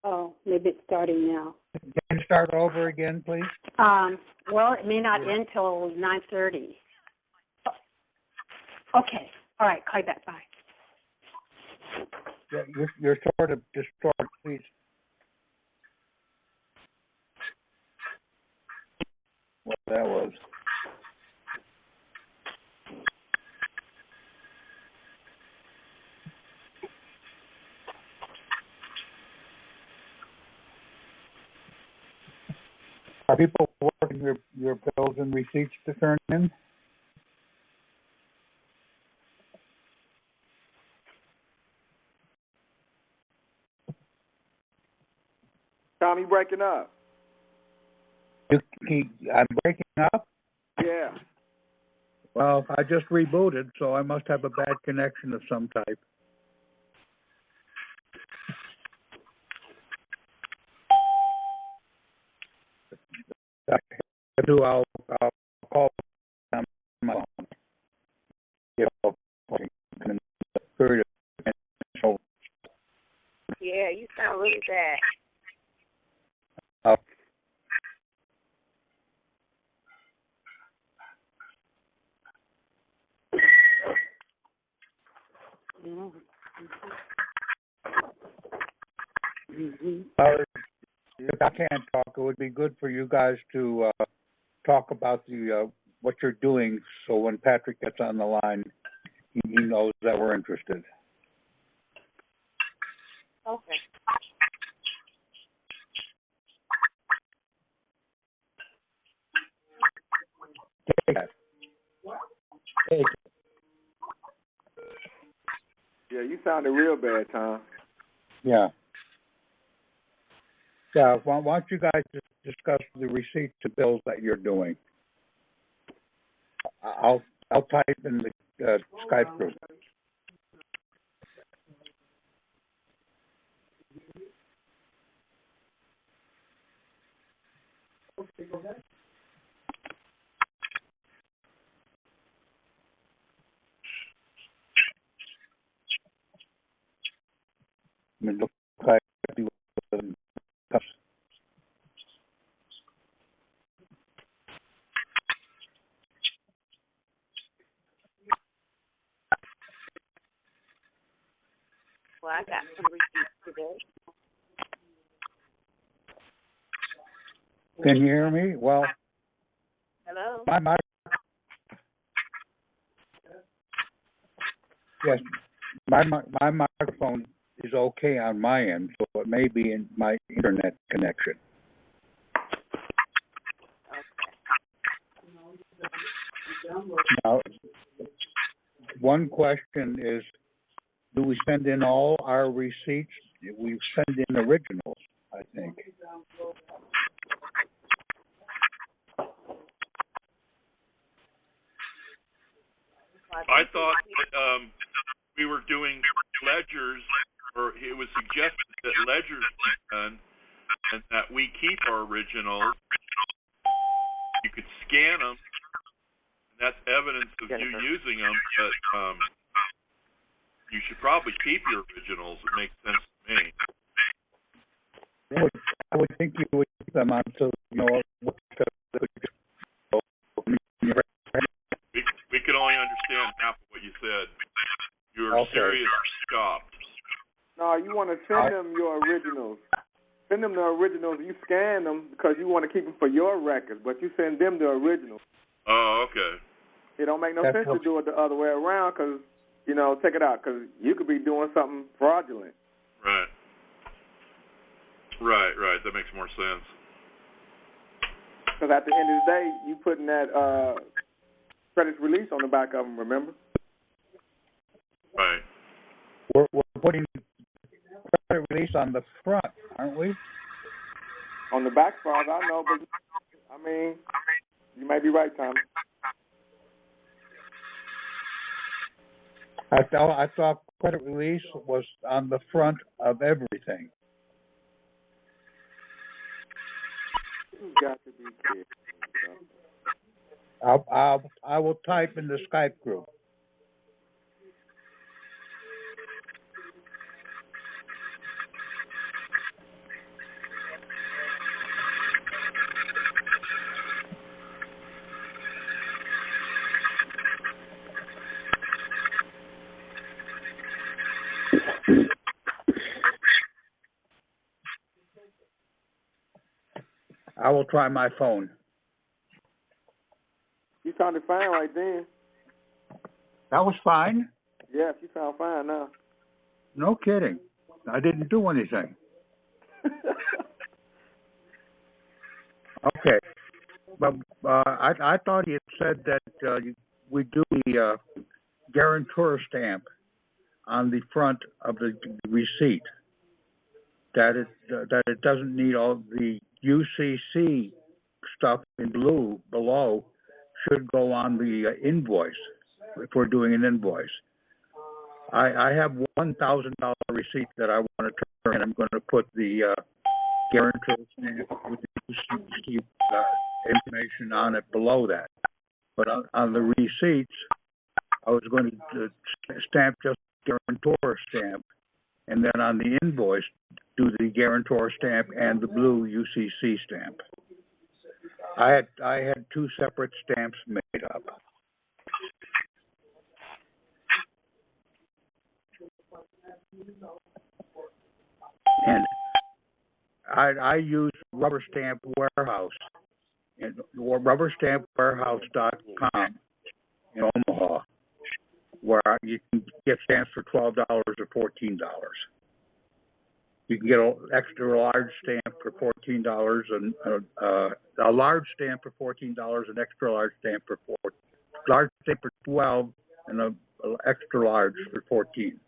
Oh, maybe it's starting now. Can you start over again, please? Well, it may not end till 9:30. Okay. All right. Call you back. Bye. Yeah, you're sort of distorted, please. What that was. Are people working your bills and receipts to turn in? Tommy, breaking up. I'm breaking up? Yeah. Well, I just rebooted, so I must have a bad connection of some type. I'll call them on my phone. Yeah, you sound really bad. If I can't talk, it would be good for you guys to talk about the what you're doing, so when Patrick gets on the line, he knows that we're interested. Okay. Take it. Take it. Yeah, you sounded real bad, Tom. Yeah. Yeah. Why don't you guys just discuss the receipts to bills that you're doing? I'll type in the Skype group. It looks like Well, I got some receipts today. Can you hear me? Well, Hello? Yes, my microphone is okay on my end, so it may be in my internet connection. Now, one question is, do we send in all our receipts? We send in originals, I think. I thought that we were doing ledgers, or it was suggested that ledgers be done, and that we keep our originals. You could scan them, and that's evidence of you using them, but you should probably keep your originals. It makes sense to me. I would think you would keep them until, We could only understand half of what you said. You're Okay. serious stopped. No, you want to send them your originals. Send them the originals. You scan them because you want to keep them for your records, but you send them the originals. Oh, okay. It don't make no sense to do it the other way around because, check it out, because you could be doing something fraudulent. Right. Right. That makes more sense. Because at the end of the day, you putting that credit release on the back of them, remember? Right. We're putting credit release on the front, aren't we? On the back, far as I know, but I mean, you may be right, Tommy. I thought credit release was on the front of everything. You got to be kidding. I will type in the Skype group. I will try my phone. You sounded fine right then. That was fine. Yes, you sound fine now. No kidding. I didn't do anything. Okay. But I thought you had said that we do the guarantor stamp on the front of the receipt. That it doesn't need all the UCC stuff in blue below should go on the invoice if we're doing an invoice. I have $1,000 receipt that I want to turn, and I'm going to put the guarantor stamp with the UCC information on it below that. But on the receipts, I was going to stamp just the guarantor stamp, and then on the invoice, do the guarantor stamp and the blue UCC stamp. I had two separate stamps made up. And I use Rubber Stamp Warehouse and rubberstampwarehouse.com in Omaha, where you can get stamps for $12 or $14. You can get an extra large stamp for $14 and a large stamp for $14, an extra large stamp for large stamp for $12, and an extra large for $14.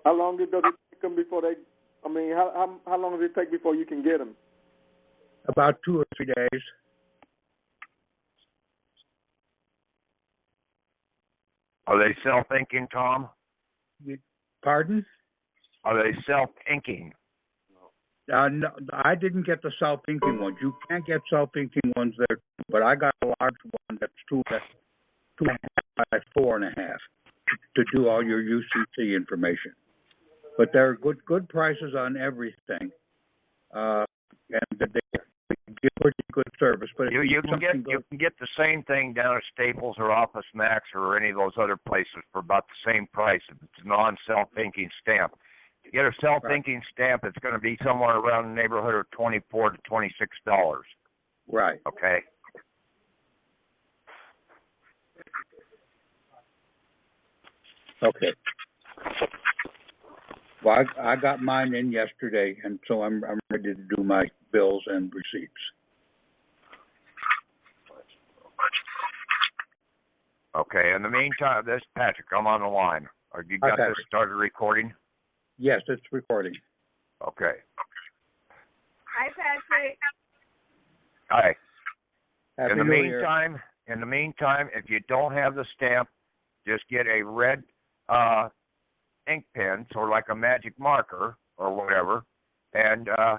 How long does it take them before they? I mean, how long does it take before you can get them? About 2 or 3 days. Are they self-inking, Tom? Pardon? Are they self-inking? No, I didn't get the self-inking ones. You can't get self-inking ones there, but I got a large one that's 2.5 by 4.5 to do all your UCC information. But they're good prices on everything, and they give pretty good service. But you can get the same thing down at Staples or Office Max or any of those other places for about the same price if it's a non-self-inking stamp. To get a self-inking stamp, it's going to be somewhere around the neighborhood of $24 to $26. Right. Okay. Okay. Well, I got mine in yesterday, and so I'm ready to do my bills and receipts. Okay. In the meantime, this Patrick, I'm on the line. Have you got this started recording? Yes, it's recording. Okay. Hi, Patrick. Hi. Happy In the New Year. meantime, if you don't have the stamp, just get a red ink pen, sort of like a magic marker or whatever, and a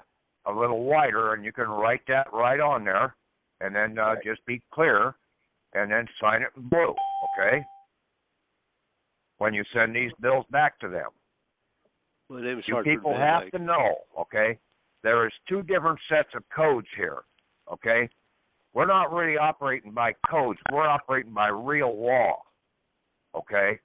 little wider, and you can write that right on there, and then just be clear, and then sign it in blue, okay? When you send these bills back to them. My name is You Hartford people Van have Dyke. to know, okay? There is two different sets of codes here, okay? We're not really operating by codes. We're operating by real law, okay?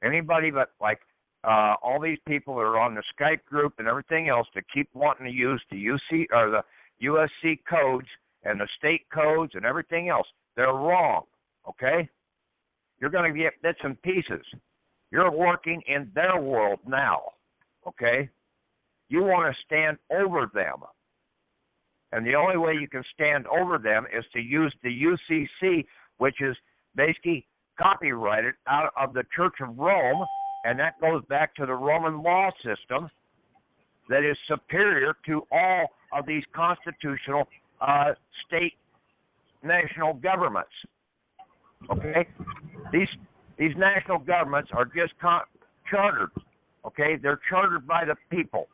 Anybody but, like, all these people that are on the Skype group and everything else that keep wanting to use the UC or the USC codes and the state codes and everything else, they're wrong, okay? You're going to get bits and pieces. You're working in their world now, okay? You want to stand over them. And the only way you can stand over them is to use the UCC, which is basically copyrighted out of the Church of Rome, and that goes back to the Roman law system that is superior to all of these constitutional state national governments. Okay? These national governments are just chartered. Okay? They're chartered by the people.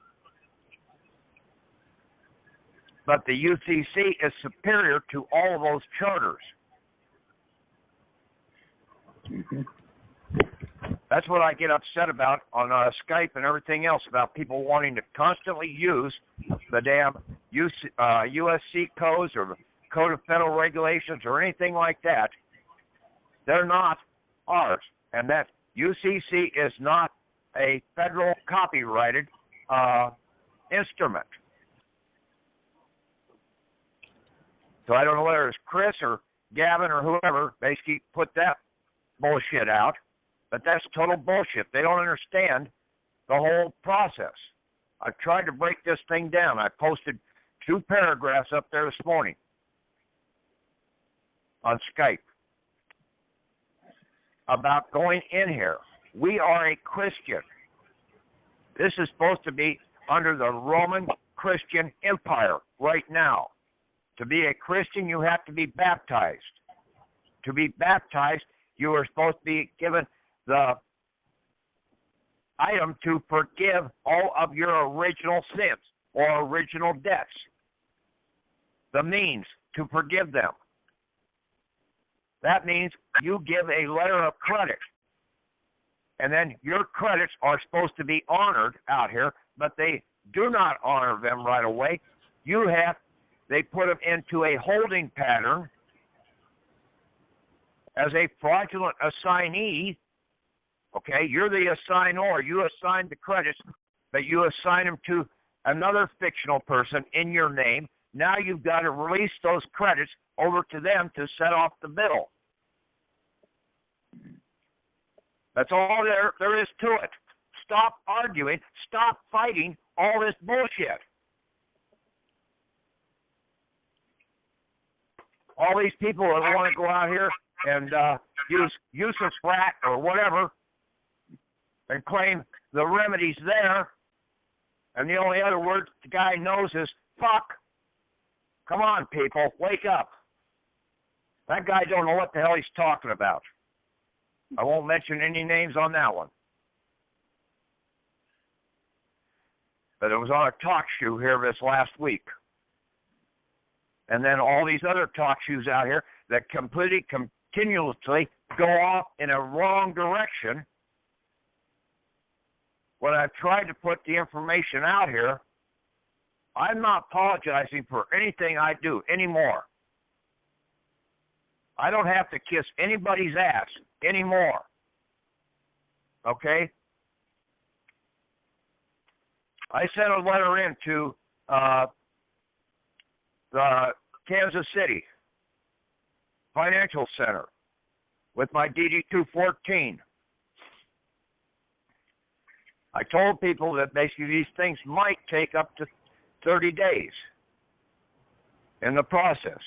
but the UCC is superior to all of those charters. Mm-hmm. That's what I get upset about on Skype and everything else, about people wanting to constantly use the damn USC codes or the Code of Federal Regulations or anything like that. They're not ours. And that UCC is not a federal copyrighted instrument. So I don't know whether it's Chris or Gavin or whoever basically put that bullshit out, but that's total bullshit. They don't understand the whole process. I've tried to break this thing down. I posted 2 paragraphs up there this morning on Skype about going in here. We are a Christian. This is supposed to be under the Roman Christian Empire right now. To be a Christian, you have to be baptized. To be baptized, you are supposed to be given the item to forgive all of your original sins or original debts. The means to forgive them. That means you give a letter of credit. And then your credits are supposed to be honored out here, but they do not honor them right away. They put them into a holding pattern as a fraudulent assignee. Okay, you're the assignor. You assign the credits, but you assign them to another fictional person in your name. Now you've got to release those credits over to them to set off the bill. That's all there is to it. Stop arguing. Stop fighting all this bullshit. All these people that want to go out here and use a frat or whatever and claim the remedy's there, and the only other word the guy knows is fuck. Come on, people, wake up. That guy don't know what the hell he's talking about. I won't mention any names on that one. But it was on a talk show here this last week. And then all these other talk shows out here that completely, continuously go off in a wrong direction. When I've tried to put the information out here, I'm not apologizing for anything I do anymore. I don't have to kiss anybody's ass anymore. Okay? I sent a letter in to the Kansas City Financial Center with my DD-214. I told people that basically these things might take up to 30 days in the process.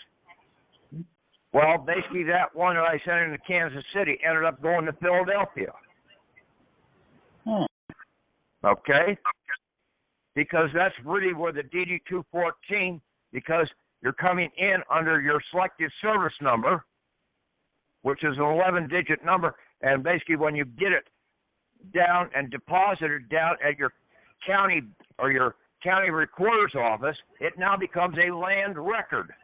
Well, basically that one that I sent into Kansas City ended up going to Philadelphia. Okay? Because that's really where the DD-214, because you're coming in under your selected service number, which is an 11-digit number, and basically when you get it down and deposited down at your county or your county recorder's office, it now becomes a land record.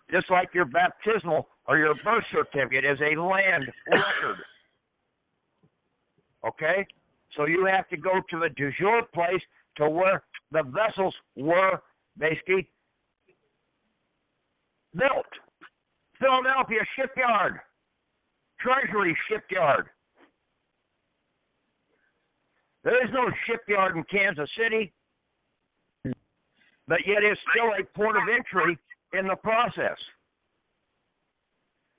Just like your baptismal or your birth certificate is a land record. Okay? So you have to go to the du jour place to where the vessels were basically built. Philadelphia Shipyard. Treasury Shipyard. There is no shipyard in Kansas City, but yet it's still a port of entry in the process.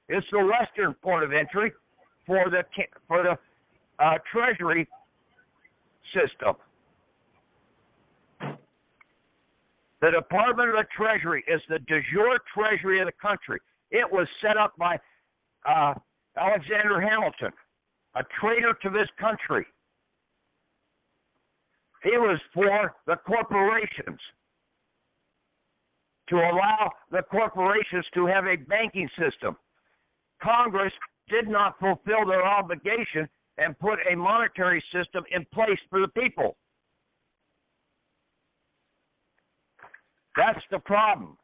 It's the western port of entry for the Treasury system. The Department of the Treasury is the de jure treasury of the country. It was set up by Alexander Hamilton, a traitor to this country. He was for the corporations, to allow the corporations to have a banking system. Congress did not fulfill their obligation and put a monetary system in place for the people. That's the problem.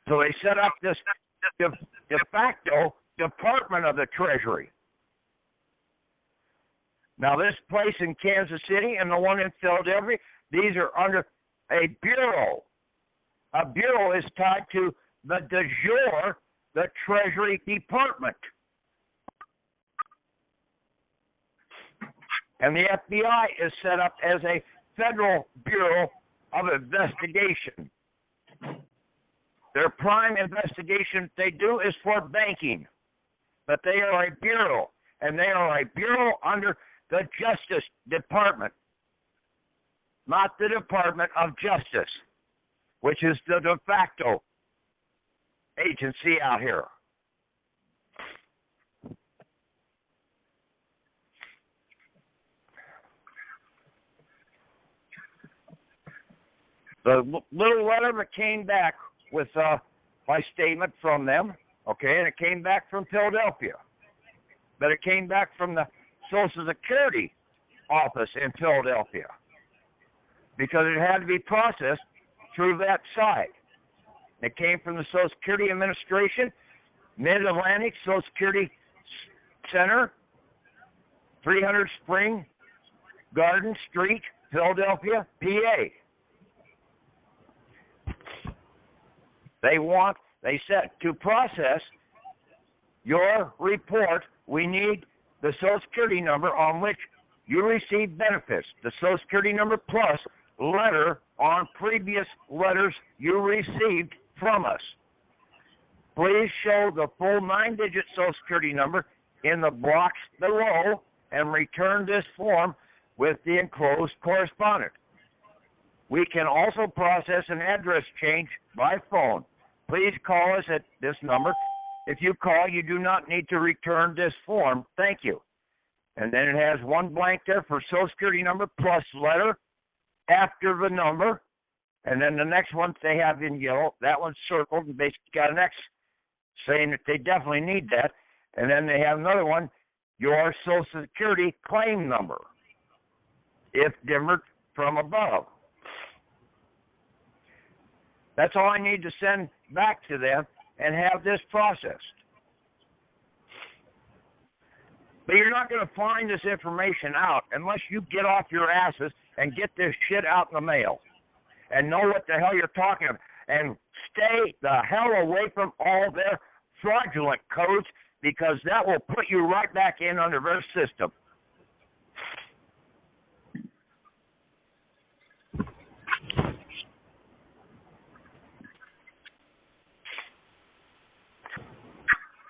So they set up this de facto Department of the Treasury. Now, this place in Kansas City and the one in Philadelphia, these are under a bureau. A bureau is tied to the de jure, the Treasury Department. And the FBI is set up as a federal bureau of investigation. Their prime investigation they do is for banking. But they are a bureau, and they are a bureau under the Justice Department, not the Department of Justice, which is the de facto agency out here. The little letter that came back with my statement from them, okay, and it came back from Philadelphia, but it came back from the Social Security office in Philadelphia because it had to be processed through that side. It came from the Social Security Administration, Mid-Atlantic Social Security Center, 300 Spring Garden Street, Philadelphia, PA. They said to process your report, we need the Social Security number on which you receive benefits, the Social Security number plus letter on previous letters you received from us. Please show the full 9-digit Social Security number in the box below and return this form with the enclosed correspondence. We can also process an address change by phone. Please call us at this number. If you call, you do not need to return this form. Thank you. And then it has one blank there for Social Security number plus letter after the number. And then the next one they have in yellow, that one's circled and basically got an X saying that they definitely need that. And then they have another one, your Social Security claim number, if different from above. That's all I need to send back to them and have this processed. But you're not going to find this information out unless you get off your asses and get this shit out in the mail and know what the hell you're talking about and stay the hell away from all their fraudulent codes because that will put you right back in under their system.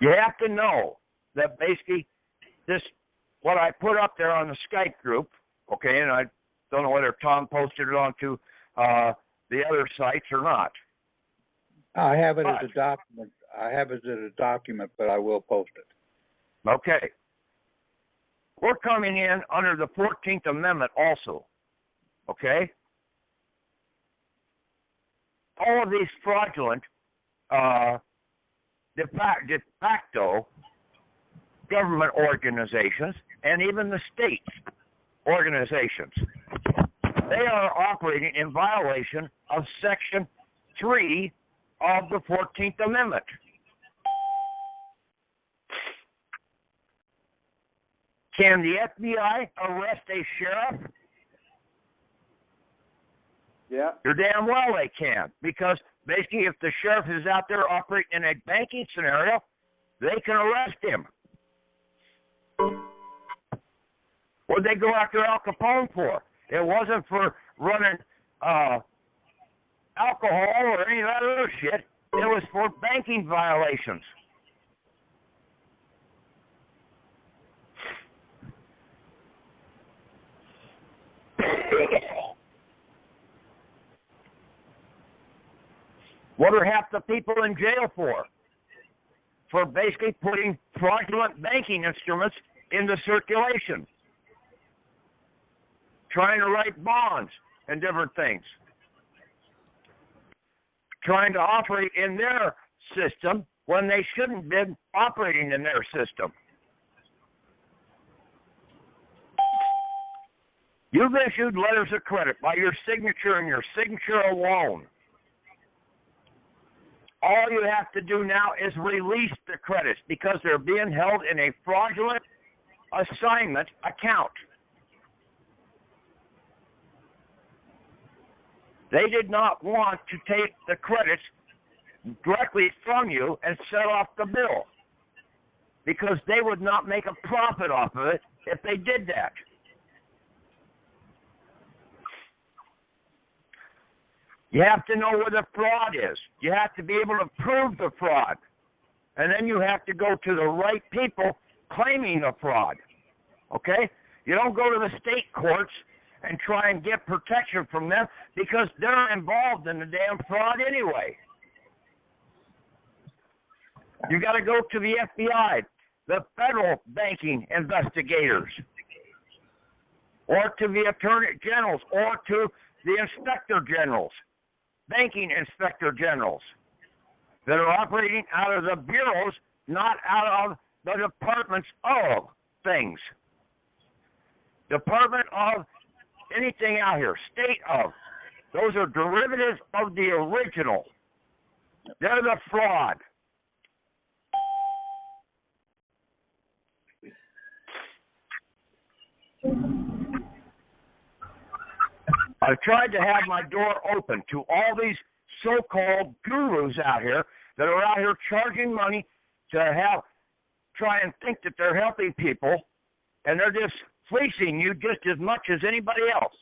You have to know that basically this, what I put up there on the Skype group, okay, and I don't know whether Tom posted it onto the other sites or not. I have it as a document. But I will post it. Okay. We're coming in under the 14th Amendment also, okay? All of these fraudulent de facto government organizations and even the state organizations, they are operating in violation of Section 3 of the 14th Amendment. Can the FBI arrest a sheriff? Yeah. You're damn well they can, because basically if the sheriff is out there operating in a banking scenario, they can arrest him. What did they go after Al Capone for? It wasn't for running alcohol or any of that other shit. It was for banking violations. What are half the people in jail for? For basically putting fraudulent banking instruments into circulation. Trying to write bonds and different things. Trying to operate in their system when they shouldn't have been operating in their system. You've issued letters of credit by your signature and your signature alone. All you have to do now is release the credits because they're being held in a fraudulent assignment account. They did not want to take the credits directly from you and set off the bill because they would not make a profit off of it if they did that. You have to know where the fraud is. You have to be able to prove the fraud. And then you have to go to the right people claiming the fraud. Okay? You don't go to the state courts and try and get protection from them because they're involved in the damn fraud anyway. You got to go to the FBI, the federal banking investigators, or to the attorney generals, or to the inspector generals, banking inspector generals that are operating out of the bureaus, not out of the departments of things. Department of anything out here, state of. Those are derivatives of the original. They're the fraud. I've tried to have my door open to all these so-called gurus out here that are out here charging money to try and think that they're helping people, and they're just fleecing you just as much as anybody else.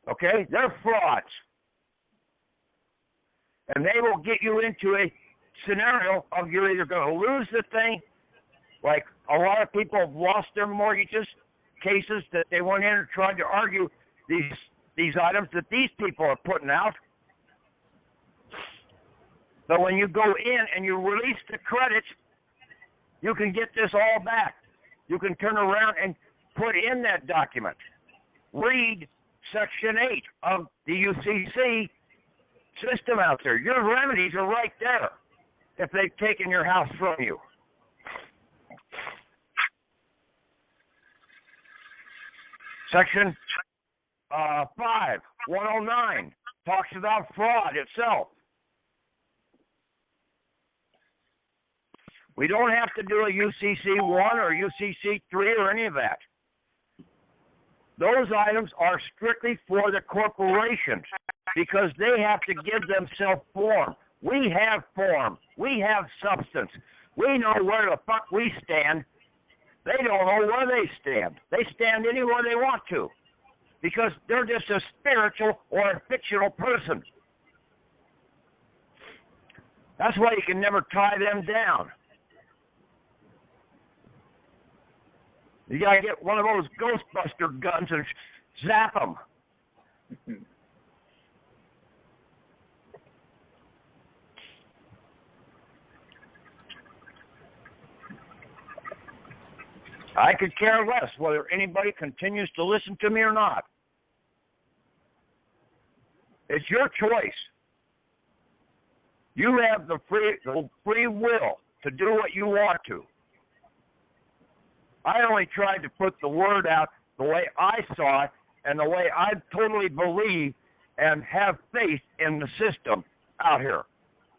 Okay? They're frauds. And they will get you into a scenario of you're either going to lose the thing, like a lot of people have lost their mortgages, cases that they went in and tried to argue these items that these people are putting out. But when you go in and you release the credits, you can get this all back. You can turn around and put in that document. Read Section 8 of the UCC system out there. Your remedies are right there if they've taken your house from you. Section 109 talks about fraud itself. We don't have to do a UCC 1 or UCC 3 or any of that. Those items are strictly for the corporations because they have to give themselves form. We have form. We have substance. We know where the fuck we stand. They don't know where they stand. They stand anywhere they want to because they're just a spiritual or a fictional person. That's why you can never tie them down. You got to get one of those Ghostbuster guns and zap them. I could care less whether anybody continues to listen to me or not. It's your choice. You have the free will to do what you want to. I only tried to put the word out the way I saw it and the way I totally believe and have faith in the system out here.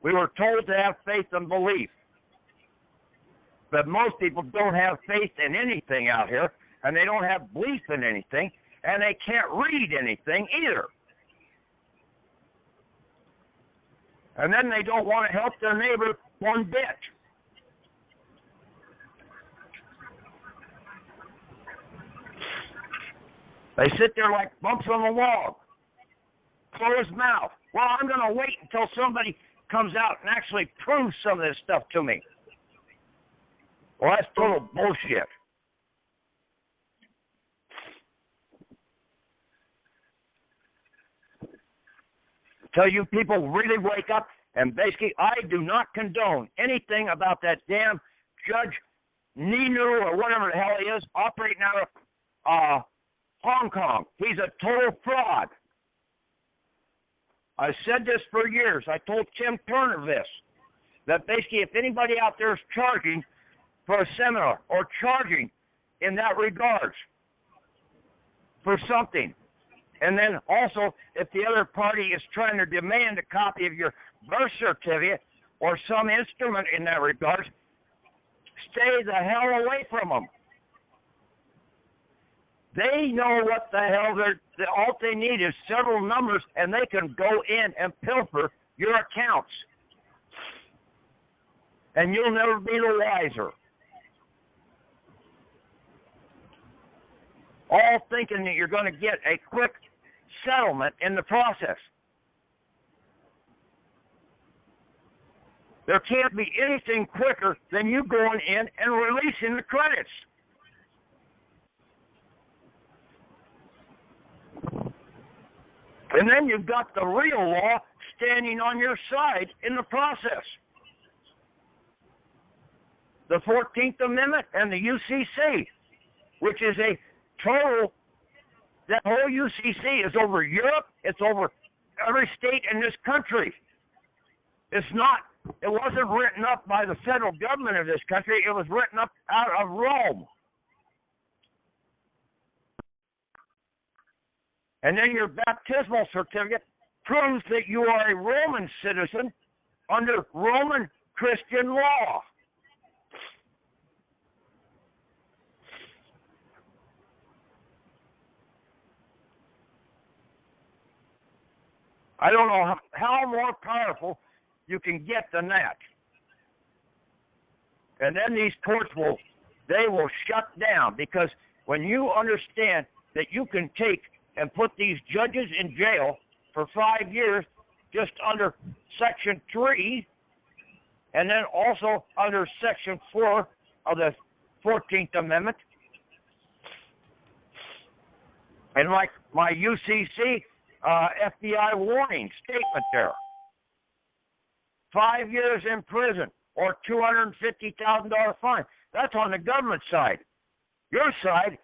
We were told to have faith and belief. But most people don't have faith in anything out here, and they don't have belief in anything, and they can't read anything either. And then they don't want to help their neighbor one bit. They sit there like bumps on the wall, closed mouth. Well, I'm going to wait until somebody comes out and actually proves some of this stuff to me. Well, that's total bullshit. Until you people really wake up, and basically, I do not condone anything about that damn Judge Ninu or whatever the hell he is operating out of Hong Kong. He's a total fraud. I've said this for years. I told Tim Turner this, that basically if anybody out there is charging for a seminar or charging in that regards, for something. And then also, if the other party is trying to demand a copy of your birth certificate or some instrument in that regard, stay the hell away from them. They know what the hell all they need is several numbers, and they can go in and pilfer your accounts. And you'll never be the wiser. All thinking that you're going to get a quick settlement in the process. There can't be anything quicker than you going in and releasing the credits. And then you've got the real law standing on your side in the process. The 14th Amendment and the UCC, which is a total, that whole UCC is over Europe, it's over every state in this country. It wasn't written up by the federal government of this country, it was written up out of Rome. And then your baptismal certificate proves that you are a Roman citizen under Roman Christian law. I don't know how more powerful you can get than that. And then these courts will shut down, because when you understand that you can take and put these judges in jail for 5 years just under Section 3, and then also under Section 4 of the 14th Amendment, and like my UCC FBI warning statement there, 5 years in prison or $250,000 fine. That's on the government side. Your side,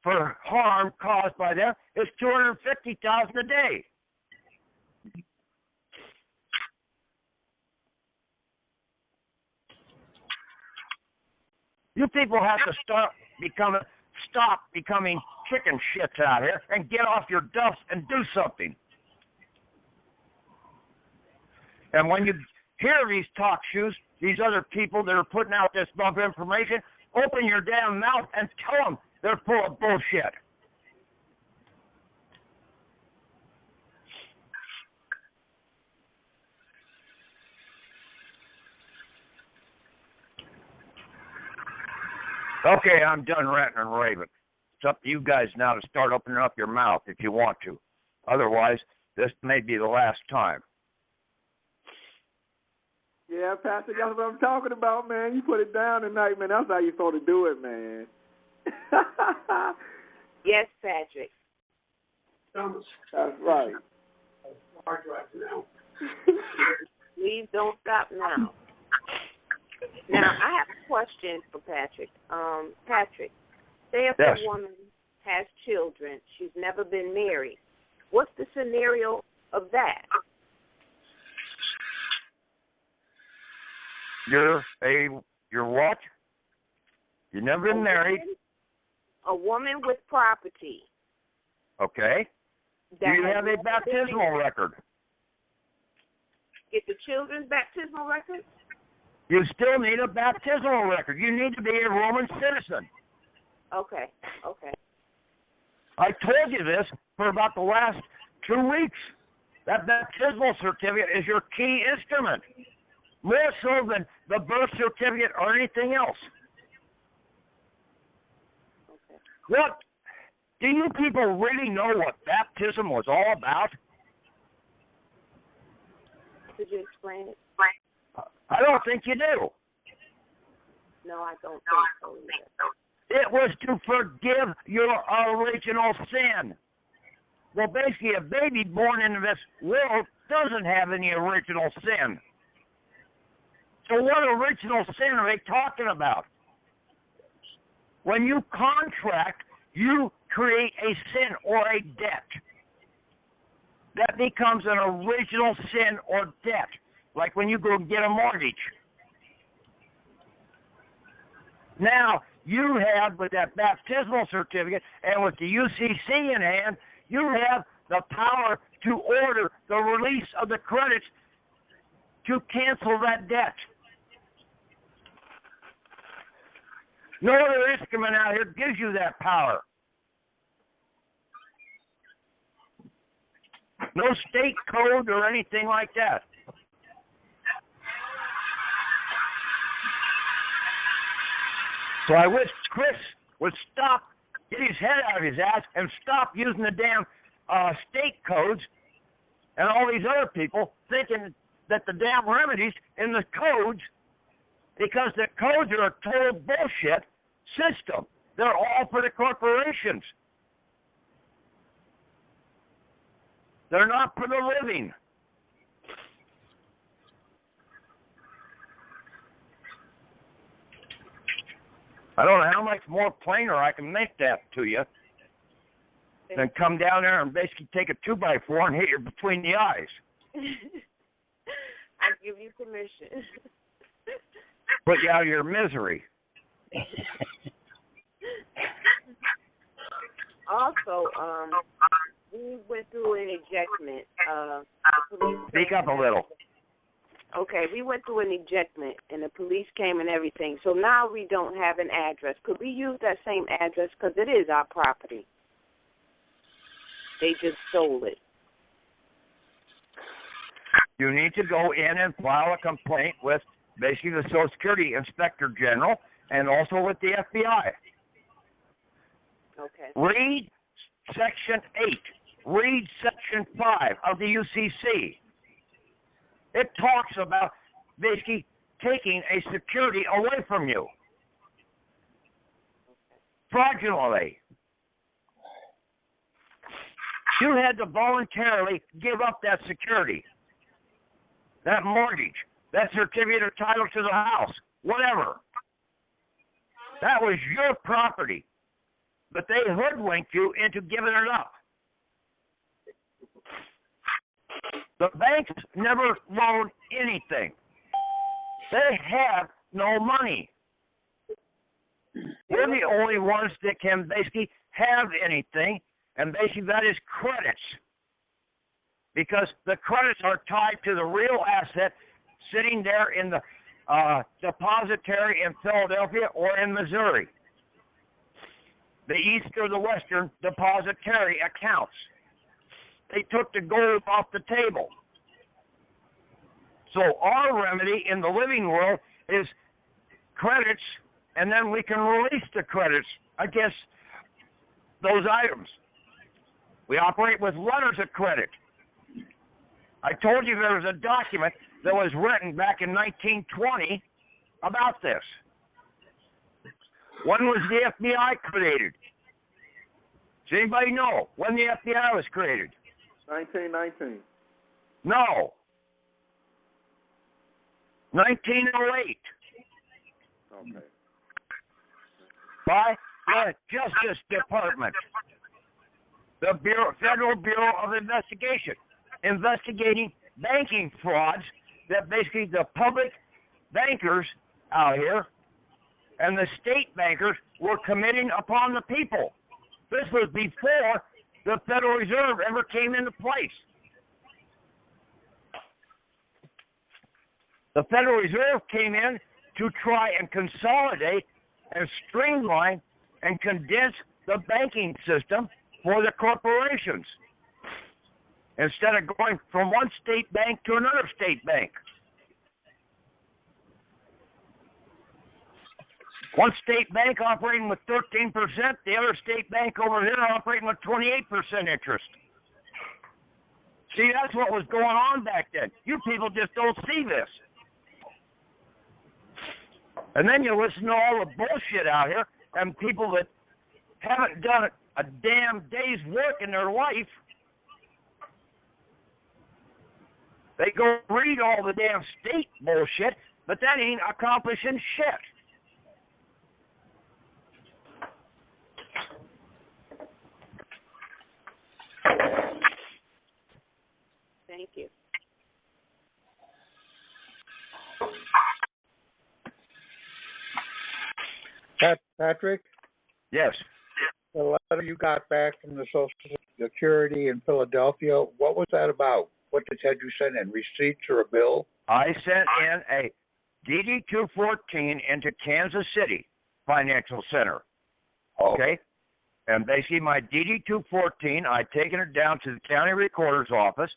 for harm caused by them, is $250,000 a day. You people have to stop becoming chicken shits out here and get off your duffs and do something. And when you hear these talk shoes, these other people that are putting out this bump information, open your damn mouth and tell them they're full of bullshit. Okay, I'm done ranting and raving. It's up to you guys now to start opening up your mouth if you want to. Otherwise, this may be the last time. Yeah, Pastor, that's what I'm talking about, man. You put it down tonight, man. That's how you're supposed to do it, man. Yes, Patrick. That's right. Hard drive now. Please don't stop now. Now, I have a question for Patrick. Patrick, say if Yes. a woman has children, she's never been married, what's the scenario of that? You're what? You've never been married. A woman with property. Okay. Do you have a baptismal record? Get the children's baptismal record? You still need a baptismal record. You need to be a Roman citizen. Okay. I told you this for about the last 2 weeks. That baptismal certificate is your key instrument, more so than the birth certificate or anything else. Okay. What? Do you people really know what baptism was all about? Could you explain it? I don't think you do. No, I don't think so either. It was to forgive your original sin. Well, basically, a baby born into this world doesn't have any original sin. So what original sin are they talking about? When you contract, you create a sin or a debt. That becomes an original sin or debt, like when you go get a mortgage. Now, you have, with that baptismal certificate and with the UCC in hand, you have the power to order the release of the credits to cancel that debt. No other instrument out here gives you that power. No state code or anything like that. So I wish Chris would stop, get his head out of his ass, and stop using the damn state codes and all these other people thinking that the damn remedies in the codes, because the codes are a total bullshit system. They're all for the corporations. They're not for the living. I don't know how much more plainer I can make that to you than come down there and basically take a 2x4 and hit you between the eyes. I give you permission. Put you out of your misery. Also, we went through an ejectment. Speak up a little. Okay, we went through an ejectment, and the police came and everything. So now we don't have an address. Could we use that same address? Because it is our property. They just stole it. You need to go in and file a complaint with basically the Social Security Inspector General and also with the FBI. Okay. Read Section 8. Read Section 5 of the UCC. It talks about basically taking a security away from you. Fraudulently. You had to voluntarily give up that security, that mortgage, that certificate of title to the house, whatever. That was your property, but they hoodwinked you into giving it up. The banks never loan anything. They have no money. We're the only ones that can basically have anything, and basically that is credits. Because the credits are tied to the real asset sitting there in the depository in Philadelphia or in Missouri. The East or the Western depository accounts. They took the gold off the table. So our remedy in the living world is credits, and then we can release the credits against those items. We operate with letters of credit. I told you there was a document that was written back in 1920 about this. When was the FBI created? Does anybody know when the FBI was created? 1919. No. 1908. Okay. By the Justice Department. The Federal Bureau of Investigation. Investigating banking frauds that basically the public bankers out here and the state bankers were committing upon the people. This was before the Federal Reserve ever came into place. The Federal Reserve came in to try and consolidate and streamline and condense the banking system for the corporations instead of going from one state bank to another state bank. One state bank operating with 13%, the other state bank over there operating with 28% interest. See, that's what was going on back then. You people just don't see this. And then you listen to all the bullshit out here, and people that haven't done a damn day's work in their life, they go read all the damn state bullshit, but that ain't accomplishing shit. Thank you. Patrick, Yes. the letter you got back from the Social Security in Philadelphia, what was that about? What had you sent in, receipts or a bill? I sent in a DD 214 into Kansas City Financial Center. Okay? And basically my DD 214, I'd taken it down to the county recorder's office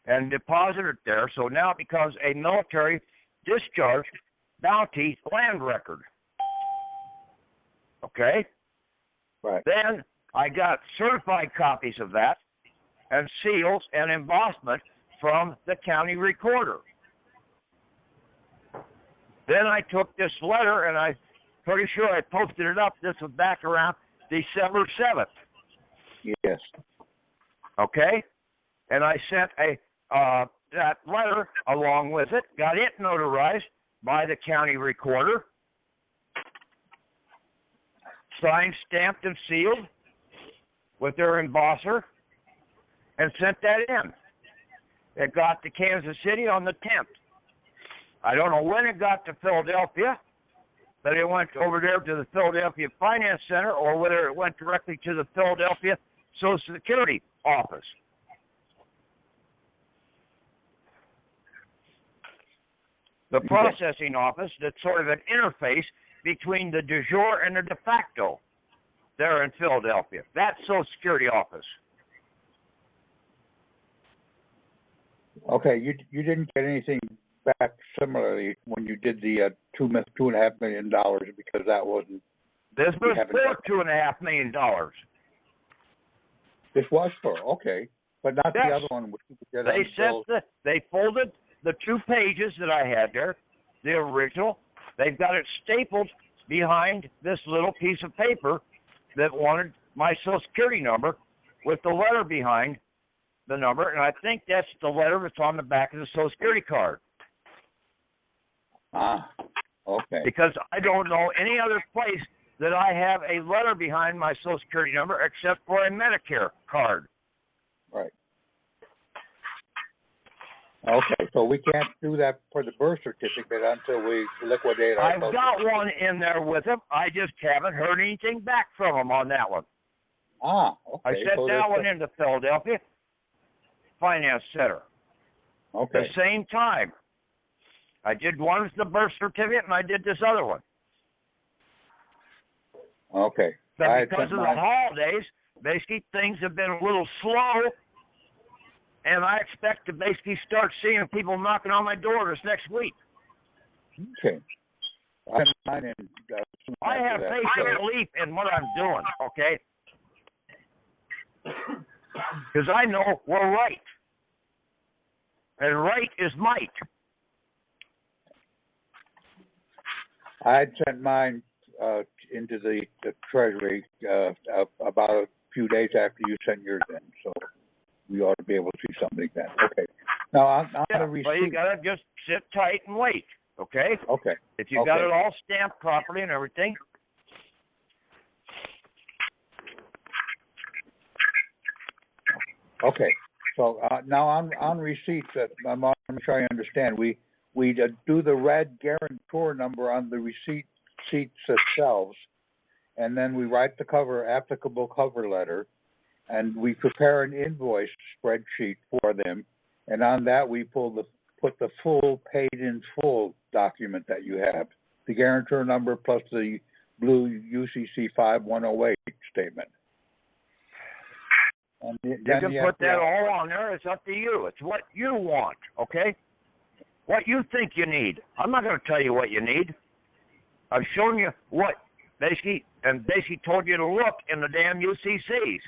and deposited it there. So now it becomes a military discharge bounty land record. Okay? Right. Then I got certified copies of that and seals and embossment from the county recorder. Then I took this letter and I'm pretty sure I posted it up. This was back around December 7th. Yes. Okay? And I sent that letter along with it, got it notarized by the county recorder, signed, stamped, and sealed with their embosser, and sent that in. It got to Kansas City on the 10th. I don't know when it got to Philadelphia, but it went over there to the Philadelphia Finance Center or whether it went directly to the Philadelphia Social Security office. The processing office, that's sort of an interface between the de jure and the de facto there in Philadelphia. That's Social Security office. Okay, you didn't get anything back similarly when you did the $2.5 million because that wasn't. This was for $2.5 million. This was for but not the other one. Which you could get They folded the 2 pages that I had there, the original. They've got it stapled behind this little piece of paper that wanted my Social Security number with the letter behind the number, and I think that's the letter that's on the back of the Social Security card. Okay. Because I don't know any other place that I have a letter behind my Social Security number except for a Medicare card. Right. Okay, so we can't do that for the birth certificate until we liquidate our... I've got one in there with him. I just haven't heard anything back from him on that one. Okay. I sent that one into Philadelphia Finance Center. Okay. The same time. I did one with the birth certificate, and I did this other one. Okay. But because of the holidays, basically things have been a little slow, and I expect to basically start seeing people knocking on my door this next week. Okay. I have faith and belief in what I'm doing, okay? Because I know we're right. And right is might. I had sent mine into the Treasury about a few days after you sent yours in, so we ought to be able to see something then. Okay. Now, on the receipt... Well, you got to just sit tight and wait, okay? Okay. If you got it all stamped properly and everything... Okay. So now on receipts, I'm sure I understand. We do the red guarantor number on the receipts themselves, and then we write the applicable cover letter, and we prepare an invoice spreadsheet for them, and on that we put the full paid in full document that you have, the guarantor number plus the blue UCC 5108 statement. And you can put that all on there. It's up to you. It's what you want, okay? What you think you need. I'm not going to tell you what you need. I've shown you what basically told you to look in the damn UCCs.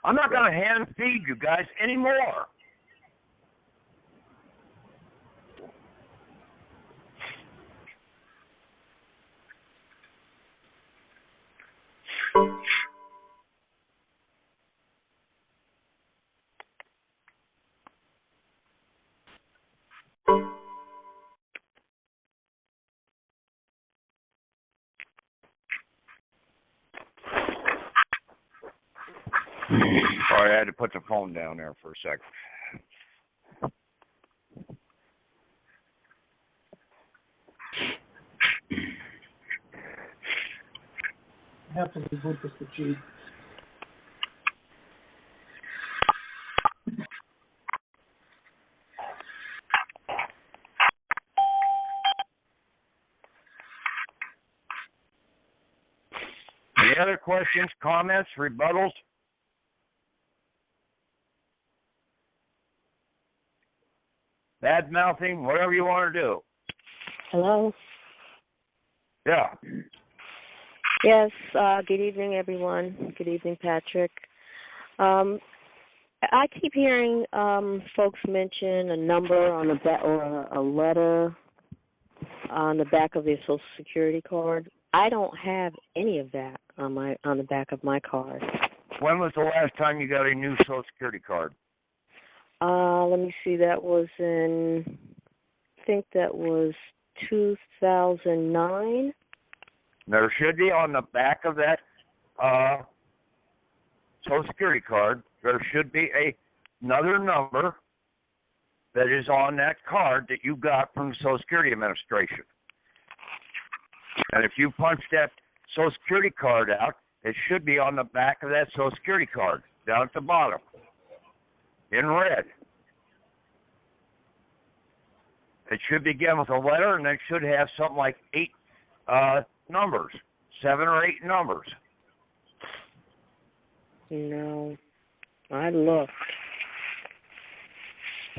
I'm not going to hand feed you guys anymore. Sorry, I had to put the phone down there for a second. have to reboot this machine. Any other questions, comments, rebuttals? Bad mouthing, whatever you want to do. Hello. Yeah. Yes. Good evening, everyone. Good evening, Patrick. I keep hearing folks mention a number on the back or a letter on the back of their Social Security card. I don't have any of that on the back of my card. When was the last time you got a new Social Security card? Let me see. That was I think that was 2009. There should be on the back of that Social Security card, there should be another number that is on that card that you got from the Social Security Administration. And if you punch that Social Security card out, it should be on the back of that Social Security card, down at the bottom, in red. It should begin with a letter, and it should have something like 8 numbers, 7 or 8 numbers. No, I looked,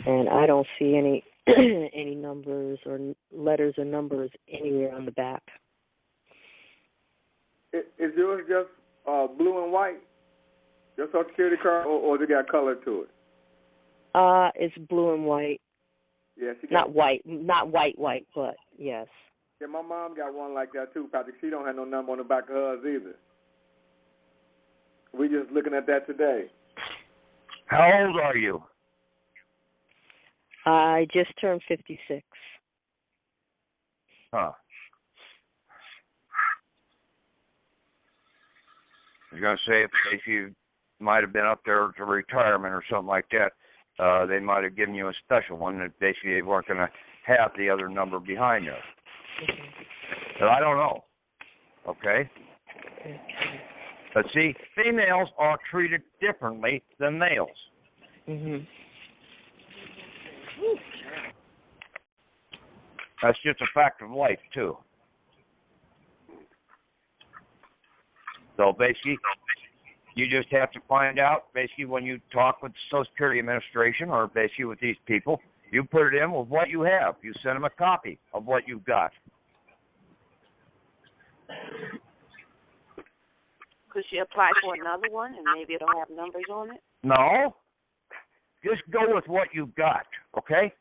and I don't see any any numbers or letters or numbers anywhere on the back. Is yours just blue and white, your Social Security card, or does it got color to it? It's blue and white. Yeah, not white, but yes. Yeah, my mom got one like that too, Patrick. She don't have no number on the back of hers either. We just looking at that today. How old are you? I just turned 56. Huh. I was going to say, if you might have been up there to retirement or something like that, they might have given you a special one that basically they weren't going to have the other number behind there. But I don't know. Okay? But see, females are treated differently than males. Mhm. That's just a fact of life, too. So basically, you just have to find out, basically, when you talk with the Social Security Administration or basically with these people, you put it in with what you have. You send them a copy of what you've got. Could she apply for another one and maybe it'll have numbers on it? No. Just go with what you've got, okay?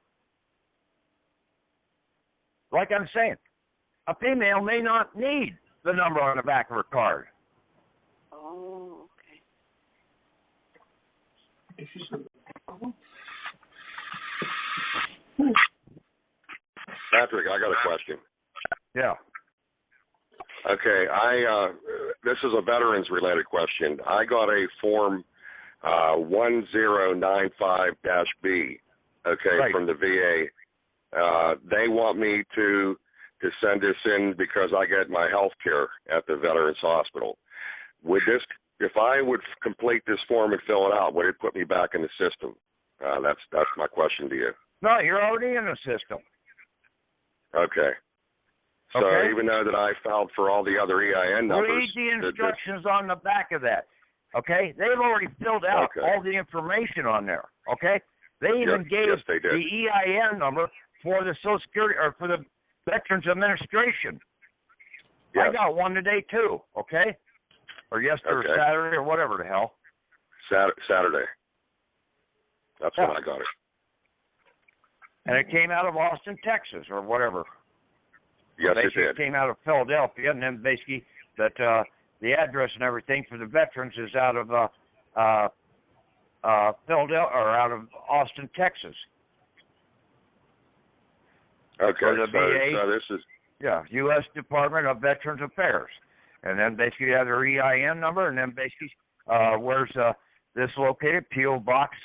Like I'm saying, a female may not need the number on the back of her card. Oh, okay. Patrick, I got a question. Yeah. Okay, this is a veterans-related question. I got a form 1095-B, okay, right, from the VA. They want me to send this in because I get my health care at the Veterans Hospital. Would this, if I would complete this form and fill it out, would it put me back in the system? That's my question to you. No, you're already in the system. Okay. So okay, even though that I filed for all the other EIN numbers... Read the instructions on the back of that, okay? They've already filled out all the information on there, okay? They even gave they did. the EIN number for the Social Security, or for the Veterans Administration. Yes. I got one today, too, okay? Or yesterday or Saturday or whatever the hell. Saturday. That's when I got it. And it came out of Austin, Texas, or whatever. Yes, basically, it did. It came out of Philadelphia, and then basically that the address and everything for the veterans is out of Philadelphia, or out of Austin, Texas. Okay, so VA, this is... Yeah, U.S. Department of Veterans Affairs. And then basically you have their EIN number, and then basically where's this located, P.O. Box,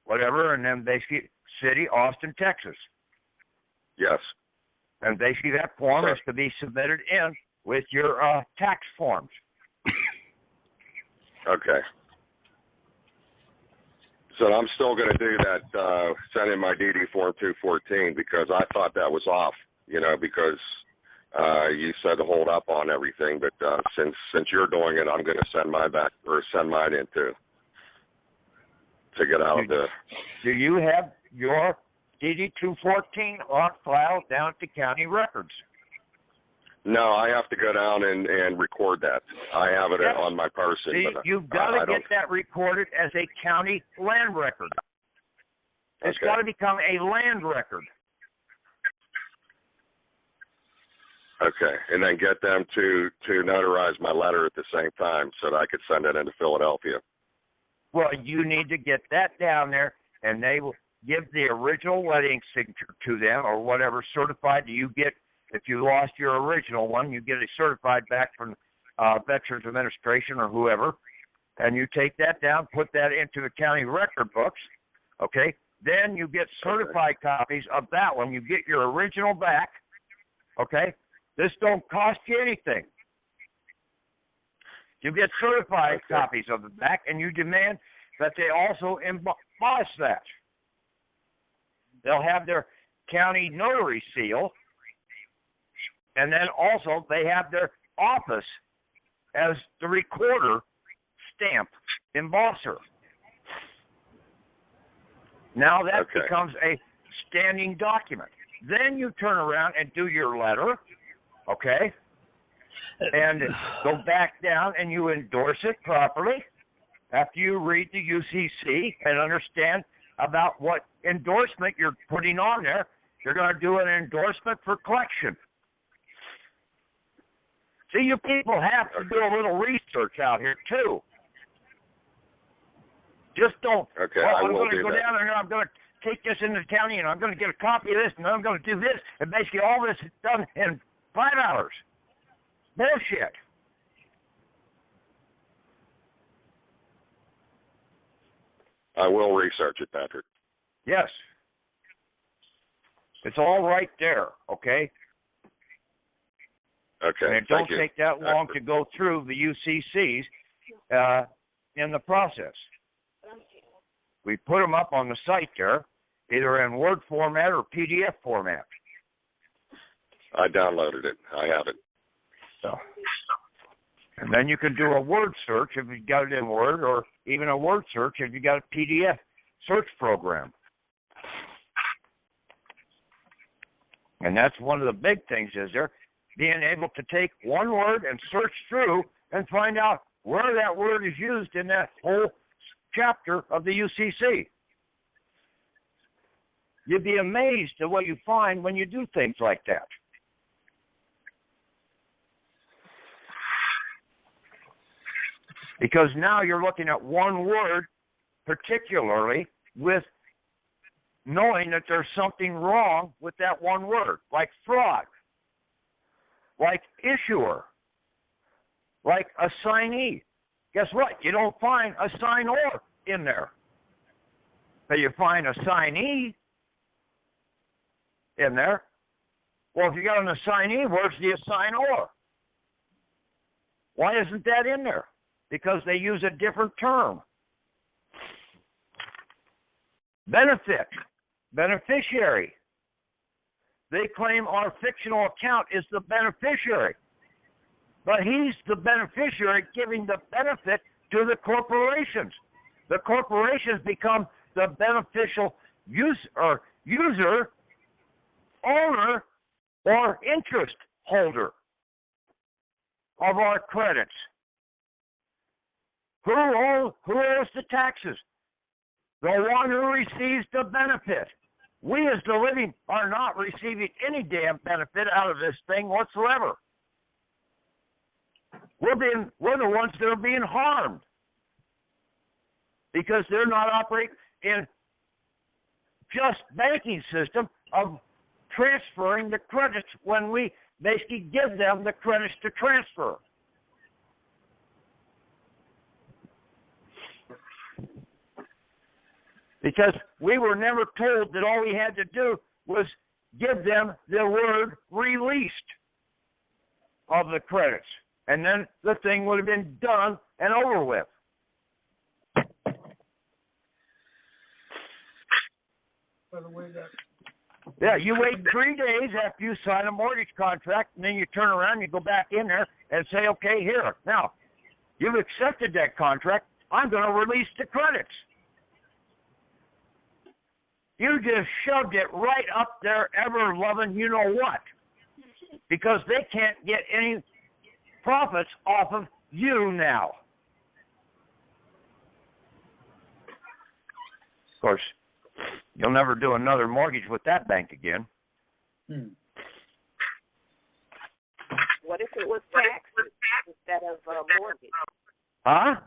whatever, and then basically city, Austin, Texas. Yes. And basically that form is to be submitted in with your tax forms. Okay. So I'm still going to do that, send in my DD Form 214 because I thought that was off, because you said to hold up on everything. But since you're doing it, I'm going to send mine in too to get out of the. Do you have your DD 214 on file down at the county records? No, I have to go down and record that. I have it on my person. See, but you've got to get that recorded as a county land record. It's got to become a land record. Okay, and then get them to notarize my letter at the same time so that I could send it into Philadelphia. Well, you need to get that down there, and they will give the original wedding signature to them or whatever certified. You get, if you lost your original one, you get it certified back from Veterans Administration or whoever, and you take that down, put that into the county record books, okay? Then you get certified copies of that one. You get your original back, okay? This don't cost you anything. You get certified copies of the back, and you demand that they also emboss that. They'll have their county notary seal, and then also they have their office as the recorder stamp embosser. Now that becomes a standing document. Then you turn around and do your letter, okay, and go back down and you endorse it properly after you read the UCC and understand about what endorsement you're putting on there. You're going to do an endorsement for collection. See, you people have to do a little research out here, too. Just don't, I'm going to go down there and I'm going to take this into the county and I'm going to get a copy of this and I'm going to do this. And basically all this is done in 5 hours. Bullshit. I will research it, Patrick. Yes. It's all right there, okay? Okay. And it don't take that long to go through the UCCs in the process. We put them up on the site there, either in Word format or PDF format. I downloaded it. I have it. So, and then you can do a word search if you got it in Word, or even a word search if you got a PDF search program. And that's one of the big things, is there being able to take one word and search through and find out where that word is used in that whole chapter of the UCC. You'd be amazed at what you find when you do things like that. Because now you're looking at one word, particularly with knowing that there's something wrong with that one word, like fraud, like issuer, like assignee. Guess what? You don't find assignor in there. But you find assignee in there. Well, if you got an assignee, where's the assignor? Why isn't that in there? Because they use a different term. Benefit, beneficiary. They claim our fictional account is the beneficiary. But he's the beneficiary giving the benefit to the corporations. The corporations become the beneficial user, owner, or interest holder of our credits. Who owes the taxes? The one who receives the benefit. We as the living are not receiving any damn benefit out of this thing whatsoever. We're the ones that are being harmed because they're not operating in just banking system of transferring the credits when we basically give them the credits to transfer. Because we were never told that all we had to do was give them the word released of the credits. and then the thing would have been done and over with. By the way, Yeah, you wait 3 days after you sign a mortgage contract, and then you turn around and you go back in there and say, okay, here. Now, you've accepted that contract. I'm going to release the credits. You just shoved it right up there, ever-loving you-know-what, because they can't get any profits off of you now. Of course, you'll never do another mortgage with that bank again. What if it was taxes instead of a mortgage? Huh?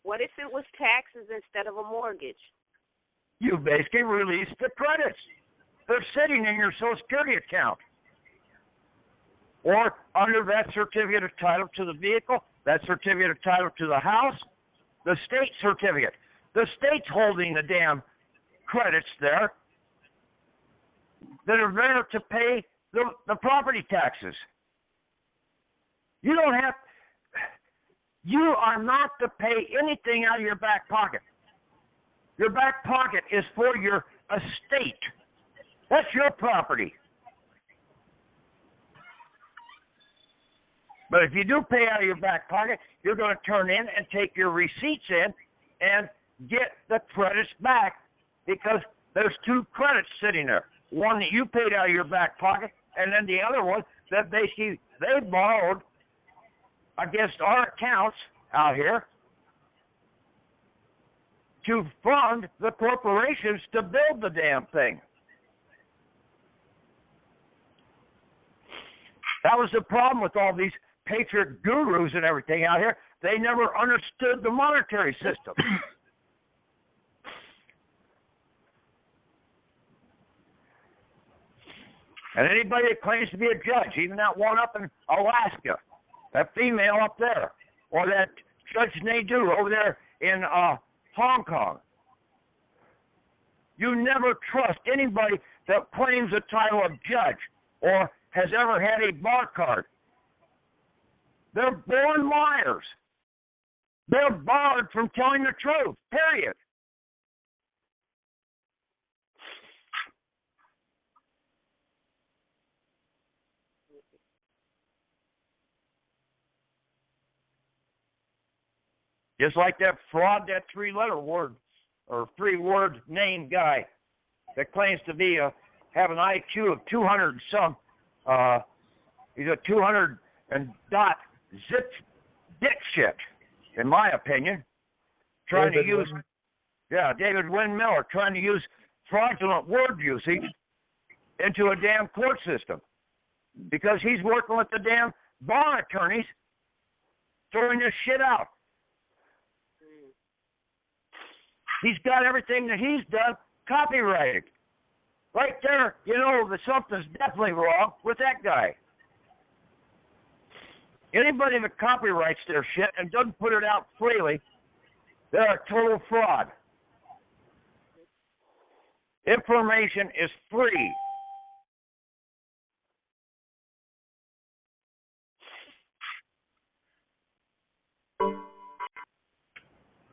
What if it was taxes instead of a mortgage? You basically release the credits. They're sitting in your Social Security account. Or under that certificate of title to the vehicle, that certificate of title to the house, the state certificate. The state's holding the damn credits there that are there to pay the property taxes. You are not to pay anything out of your back pocket. Your back pocket is for your estate. That's your property. But if you do pay out of your back pocket, you're going to turn in and take your receipts in and get the credits back, because there's 2 credits sitting there. One that you paid out of your back pocket, and then the other one that basically they borrowed against our accounts out here to fund the corporations to build the damn thing. That was the problem with all these patriot gurus and everything out here. They never understood the monetary system. And anybody that claims to be a judge, even that one up in Alaska, that female up there, or that Judge Nadu over there in Hong Kong, you never trust anybody that claims the title of judge or has ever had a bar card. They're born liars. They're barred from telling the truth, period. Just like that fraud, that 3-letter word or 3-word name guy that claims to be have an IQ of 200 and some. He's a 200 and dot zip dick shit, in my opinion. David Wynn Miller, trying to use fraudulent word usage into a damn court system, because he's working with the damn bar attorneys throwing this shit out. He's got everything that he's done copyrighted. Right there, you know that something's definitely wrong with that guy. Anybody that copyrights their shit and doesn't put it out freely, they're a total fraud. Information is free.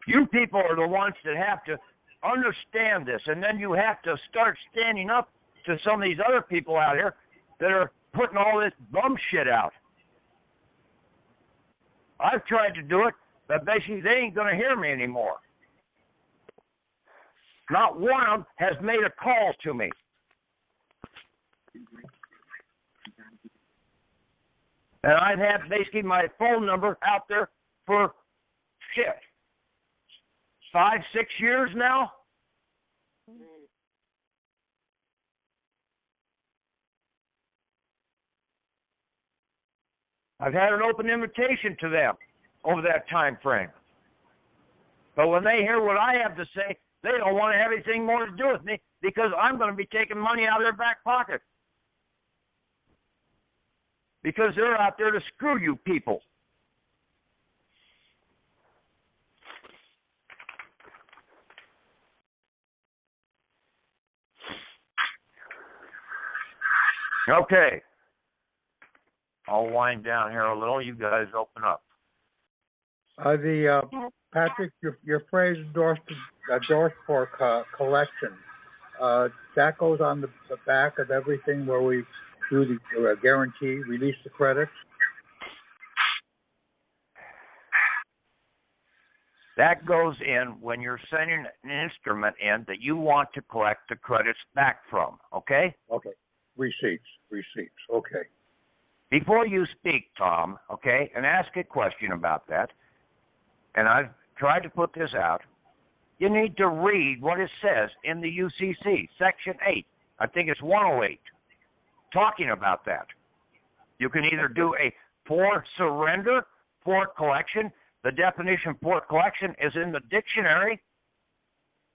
You people are the ones that have to understand this, and then you have to start standing up to some of these other people out here that are putting all this bum shit out. I've tried to do it, but basically they ain't going to hear me anymore. Not one of them has made a call to me. And I've had basically my phone number out there for shit. 5, 6 years now. I've had an open invitation to them over that time frame. But when they hear what I have to say, they don't want to have anything more to do with me, because I'm going to be taking money out of their back pocket. Because they're out there to screw you people. Okay. I'll wind down here a little. You guys open up. Patrick, your phrase endorsed for collection. That goes on the back of everything where we do the guarantee, release the credits. That goes in when you're sending an instrument in that you want to collect the credits back from, okay? Okay. Receipts. Okay. Before you speak, Tom, okay, and ask a question about that, and I've tried to put this out, you need to read what it says in the UCC, Section 8. I think it's 108, talking about that. You can either do a for surrender, for collection. The definition for collection is in the dictionary.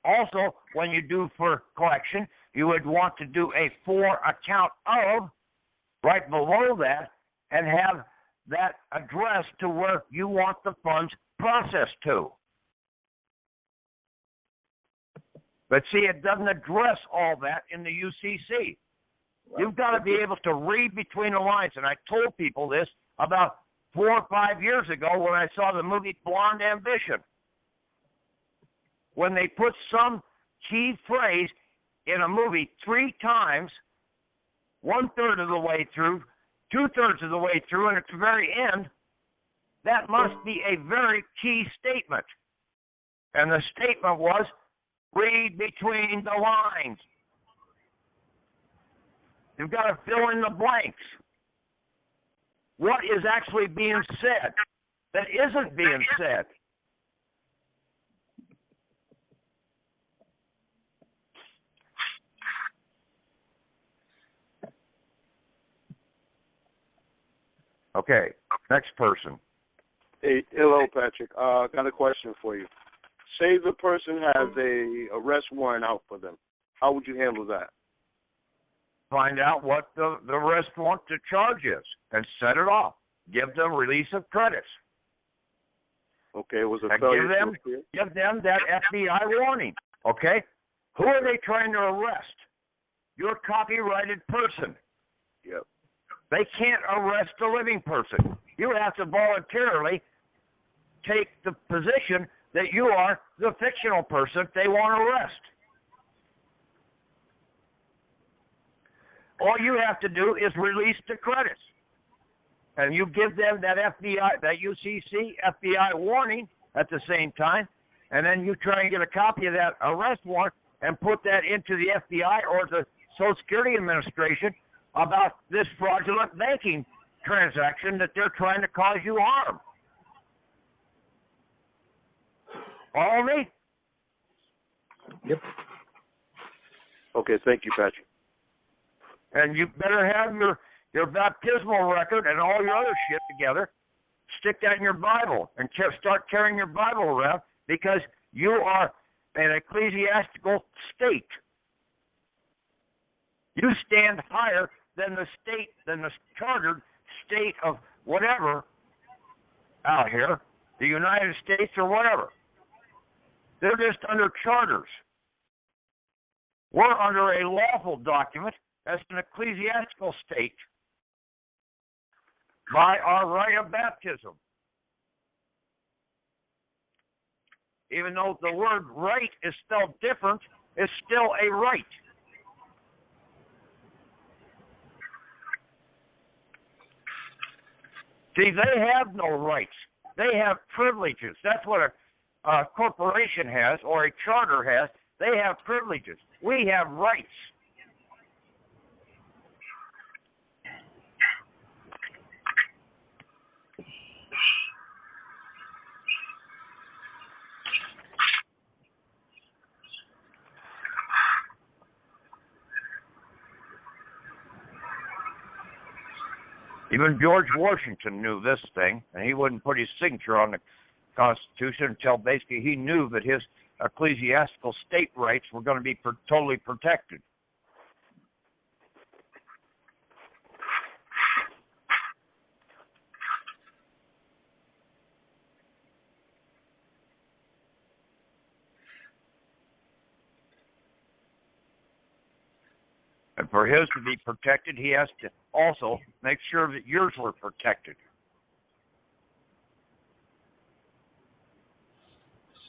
Also, when you do for collection, you would want to do a for account of right below that and have that address to where you want the funds processed to. But see, it doesn't address all that in the UCC. You've got to be able to read between the lines. And I told people this about 4 or 5 years ago when I saw the movie Blonde Ambition. When they put some key phrase in a movie 3 times, 1/3 of the way through, 2/3 of the way through, and at the very end, that must be a very key statement. And the statement was, read between the lines. You've got to fill in the blanks. What is actually being said that isn't being said? Okay, next person. Hey, hello, Patrick. Got a question for you. Say the person has a arrest warrant out for them. How would you handle that? Find out what the arrest warrant to charge is and set it off. Give them release of credits. Okay, it was a and failure give them that FBI warning. Okay? Who are they trying to arrest? Your copyrighted person. Yep. They can't arrest a living person. You have to voluntarily take the position that you are the fictional person they want to arrest. All you have to do is release the credits. And you give them that FBI, that UCC FBI warning at the same time, and then you try and get a copy of that arrest warrant and put that into the FBI or the Social Security Administration about this fraudulent banking transaction that they're trying to cause you harm. Follow me? Yep. Okay, thank you, Patrick. And you better have your baptismal record and all your other shit together. Stick that in your Bible and start carrying your Bible around, because you are an ecclesiastical state. You stand higher than the state, than the chartered state of whatever out here, the United States or whatever. They're just under charters. We're under a lawful document as an ecclesiastical state by our rite of baptism. Even though the word rite is spelled different, it's still a rite. See, they have no rights. They have privileges. That's what a corporation has, or a charter has. They have privileges. We have rights. Even George Washington knew this thing, and he wouldn't put his signature on the Constitution until basically he knew that his ecclesiastical state rights were going to be totally protected. And for his to be protected, he has to also make sure that yours were protected.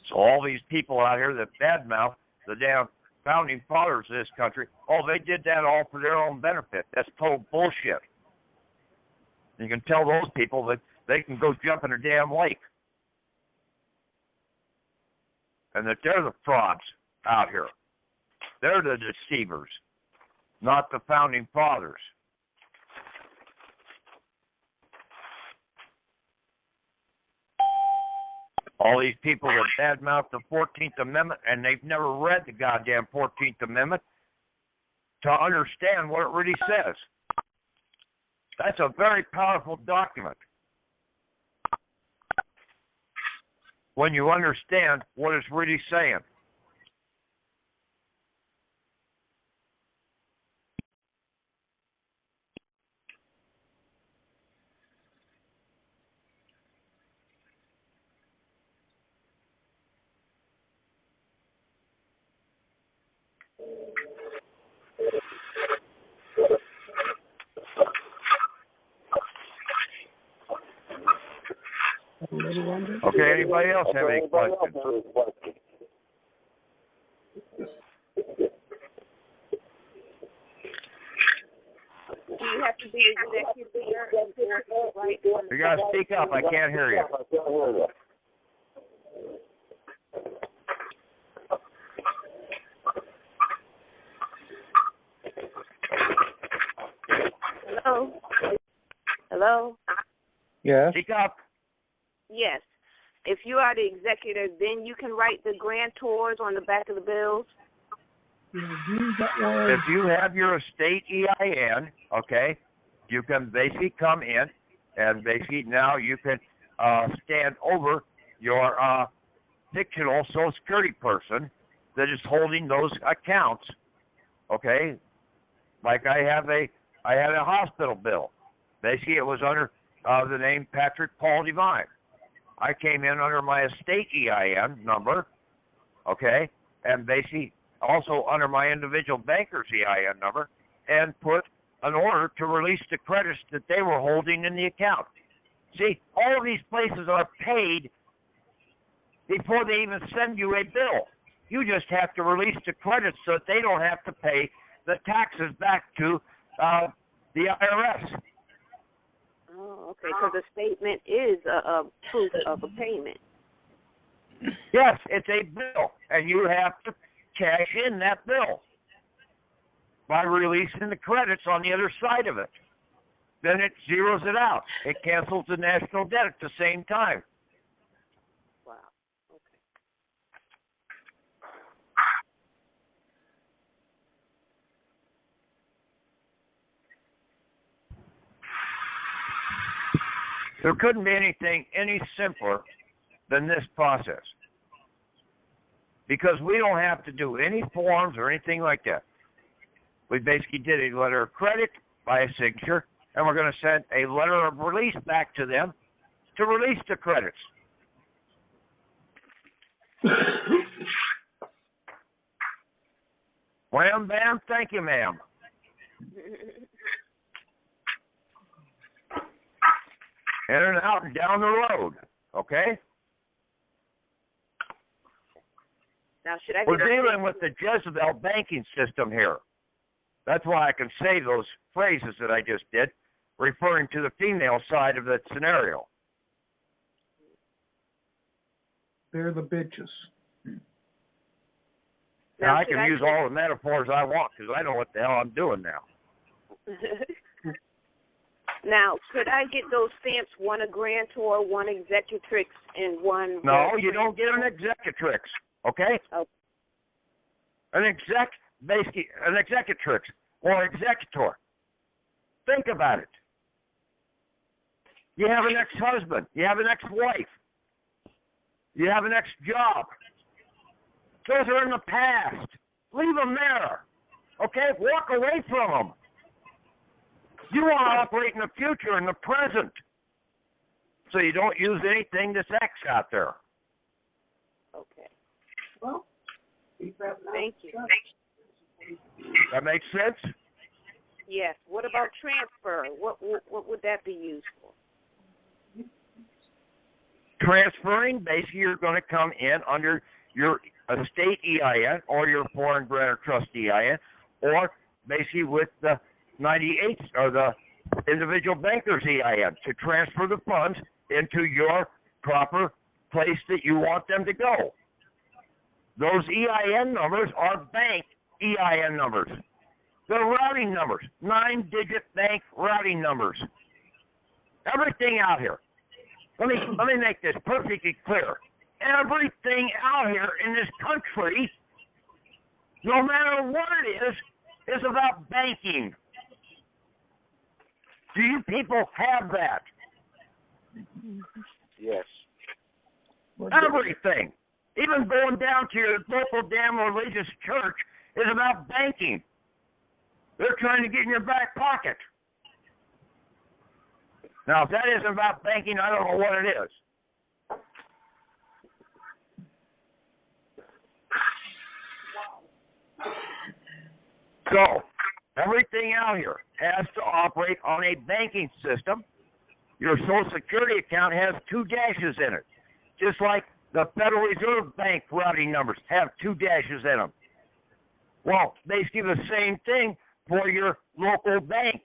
So all these people out here that badmouth the damn founding fathers of this country, oh, they did that all for their own benefit. That's total bullshit. You can tell those people that they can go jump in a damn lake. And that they're the frauds out here. They're the deceivers, not the founding fathers. All these people that badmouth the 14th Amendment, and they've never read the goddamn 14th Amendment to understand what it really says. That's a very powerful document. When you understand what it's really saying. Okay, anybody else have any questions? Do you have to be executive? You gotta speak up. I can't hear you. Hello? Hello? Yes. Speak up. Yes. If you are the executor, then you can write the grantors on the back of the bills? If you have your estate EIN, okay, you can basically come in and basically now you can stand over your fictional Social Security person that is holding those accounts, okay? Like I had a hospital bill. Basically, it was under the name Patrick Paul Devine. I came in under my estate EIN number, okay, and basically also under my individual banker's EIN number, and put an order to release the credits that they were holding in the account. See, all of these places are paid before they even send you a bill. You just have to release the credits so that they don't have to pay the taxes back to the IRS. Oh, okay, because the statement is a proof of a payment. Yes, it's a bill, and you have to cash in that bill by releasing the credits on the other side of it. Then it zeroes it out. It cancels the national debt at the same time. Wow. Okay. There couldn't be anything any simpler than this process. Because we don't have to do any forms or anything like that. We basically did a letter of credit by a signature, and we're going to send a letter of release back to them to release the credits. Wham, bam, thank you, ma'am. In and out and down the road, okay? Now, should I? We're dealing with the Jezebel banking system here. That's why I can say those phrases that I just did, referring to the female side of that scenario. They're the bitches. Now I can use all the metaphors I want because I know what the hell I'm doing now. Now, could I get those stamps, one a grantor, one executrix, and one... No, you don't get an executrix, okay? Oh. An executrix or executor. Think about it. You have an ex-husband. You have an ex-wife. You have an ex-job. Those are in the past. Leave them there, okay? Walk away from them. You want to operate in the future, in the present, so you don't use anything that's X out there. Okay. Well, thank you. That makes sense? Yes. What about transfer? What would that be used for? Transferring, basically, you're going to come in under your estate EIN or your foreign grantor trust EIN, or basically with the 98 or the individual banker's EIN to transfer the funds into your proper place that you want them to go. Those EIN numbers are bank EIN numbers. They're routing numbers, 9-digit bank routing numbers. Everything out here. Let me make this perfectly clear. Everything out here in this country, no matter what it is about banking. Do you people have that? Yes. Everything. Even going down to your local damn religious church is about banking. They're trying to get in your back pocket. Now, if that isn't about banking, I don't know what it is. So, everything out here has to operate on a banking system. Your Social Security account has 2 dashes in it, just like the Federal Reserve Bank routing numbers have 2 dashes in them. Well, they do the same thing for your local bank.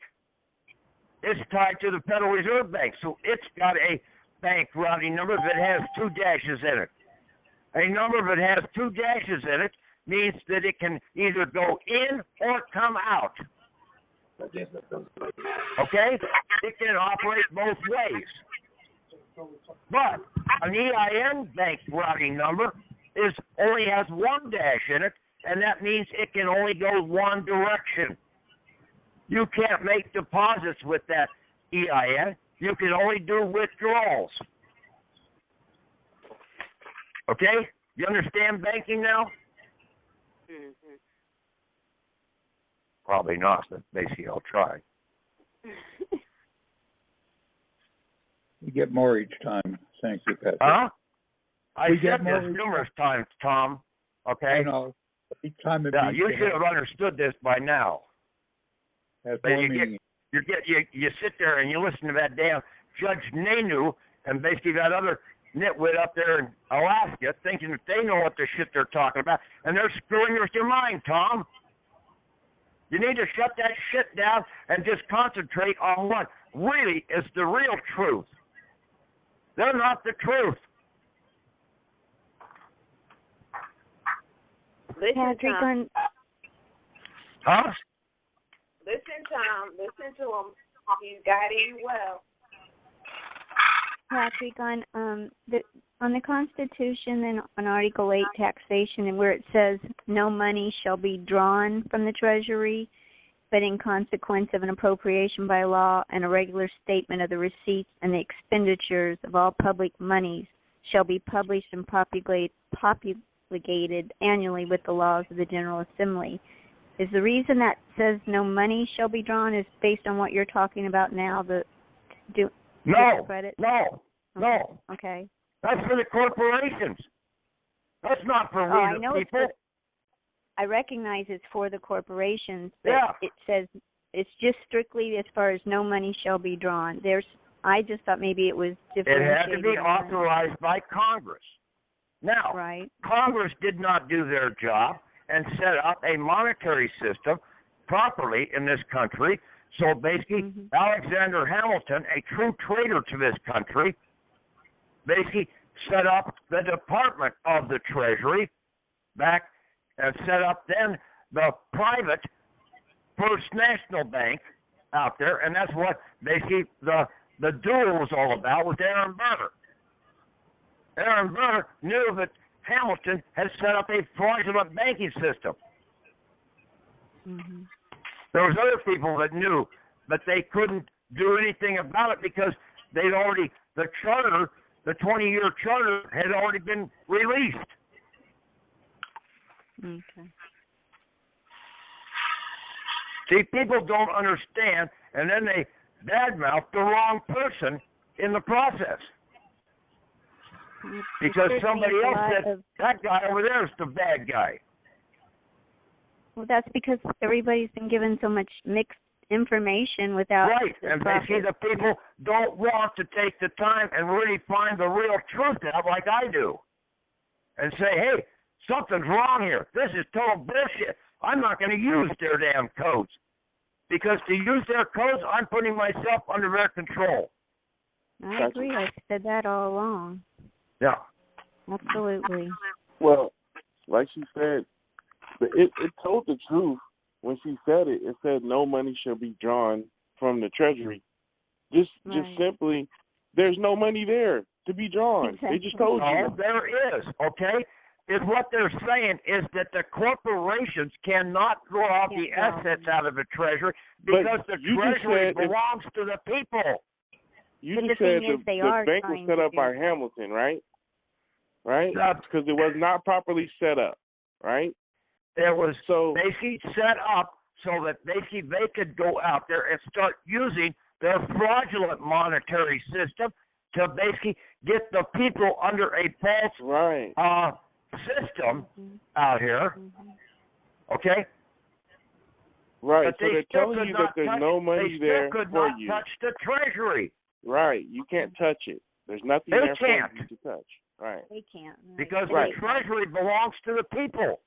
It's tied to the Federal Reserve Bank, so it's got a bank routing number that has 2 dashes in it. A number that has 2 dashes in it means that it can either go in or come out. Okay? It can operate both ways. But an EIN bank routing number only has 1 dash in it, and that means it can only go one direction. You can't make deposits with that EIN. You can only do withdrawals. Okay? You understand banking now? Mm-hmm. Probably not, but basically I'll try. You get more each time. Thank you, Patrick. Huh? I We said get more this each numerous times, Tom. Okay? I know. Each time it Yeah, beats you the should have understood this by now. That's But more you meaning. you sit there and you listen to that damn Judge Nanu and basically that other nitwit up there in Alaska thinking that they know what the shit they're talking about, and they're screwing with your mind, Tom. You need to shut that shit down and just concentrate on what really is the real truth. They're not the truth. Listen, Tom. Huh? Listen, Tom. Listen to him. He's guiding you well. Patrick, on the Constitution and on Article 8, taxation, and where it says no money shall be drawn from the Treasury, but in consequence of an appropriation by law and a regular statement of the receipts and the expenditures of all public monies shall be published and promulgated annually with the laws of the General Assembly. Is the reason that says no money shall be drawn is based on what you're talking about now, No. credit? No. Okay. That's for the corporations. That's not for we the people. I recognize it's for the corporations, but Yeah. it says it's just strictly as far as no money shall be drawn. I just thought maybe it was It differentiated. had to be authorized by Congress. Now, right. Congress did not do their job and set up a monetary system properly in this country. So basically, Alexander Hamilton, a true traitor to this country, basically set up the Department of the Treasury back and set up then the private First National Bank out there, and that's what basically the duel was all about with Aaron Burr. Aaron Burr knew that Hamilton had set up a fraudulent banking system. Mm-hmm. There was other people that knew, but they couldn't do anything about it because the 20-year charter had already been released. Okay. See, people don't understand, and then they badmouth the wrong person in the process. Because somebody else said, that guy over there is the bad guy. Well, that's because everybody's been given so much mixed information without right. And basically the people don't want to take the time and really find the real truth out like I do. And say, hey, something's wrong here. This is total bullshit. I'm not going to use their damn codes. Because to use their codes, I'm putting myself under their control. I agree. I said that all along. Yeah. Absolutely. Well, like she said, it told the truth when she said it. It said no money shall be drawn from the Treasury. Just simply, there's no money there to be drawn. Exactly. They just told you. Oh, there is, okay? Is what they're saying is that the corporations cannot draw the assets out of the Treasury because the Treasury belongs to the people. You just said the bank was set up by Hamilton, right? Right? Because it was not properly set up, right? It was basically set up so that basically they could go out there and start using their fraudulent monetary system to basically get the people under a false system out here. Okay? Right. But so they're telling you that there's no money there for you. They still could not touch the Treasury. Right. You can't touch it. There's nothing there for you to touch. Right. They can't. Because the Treasury belongs to the people.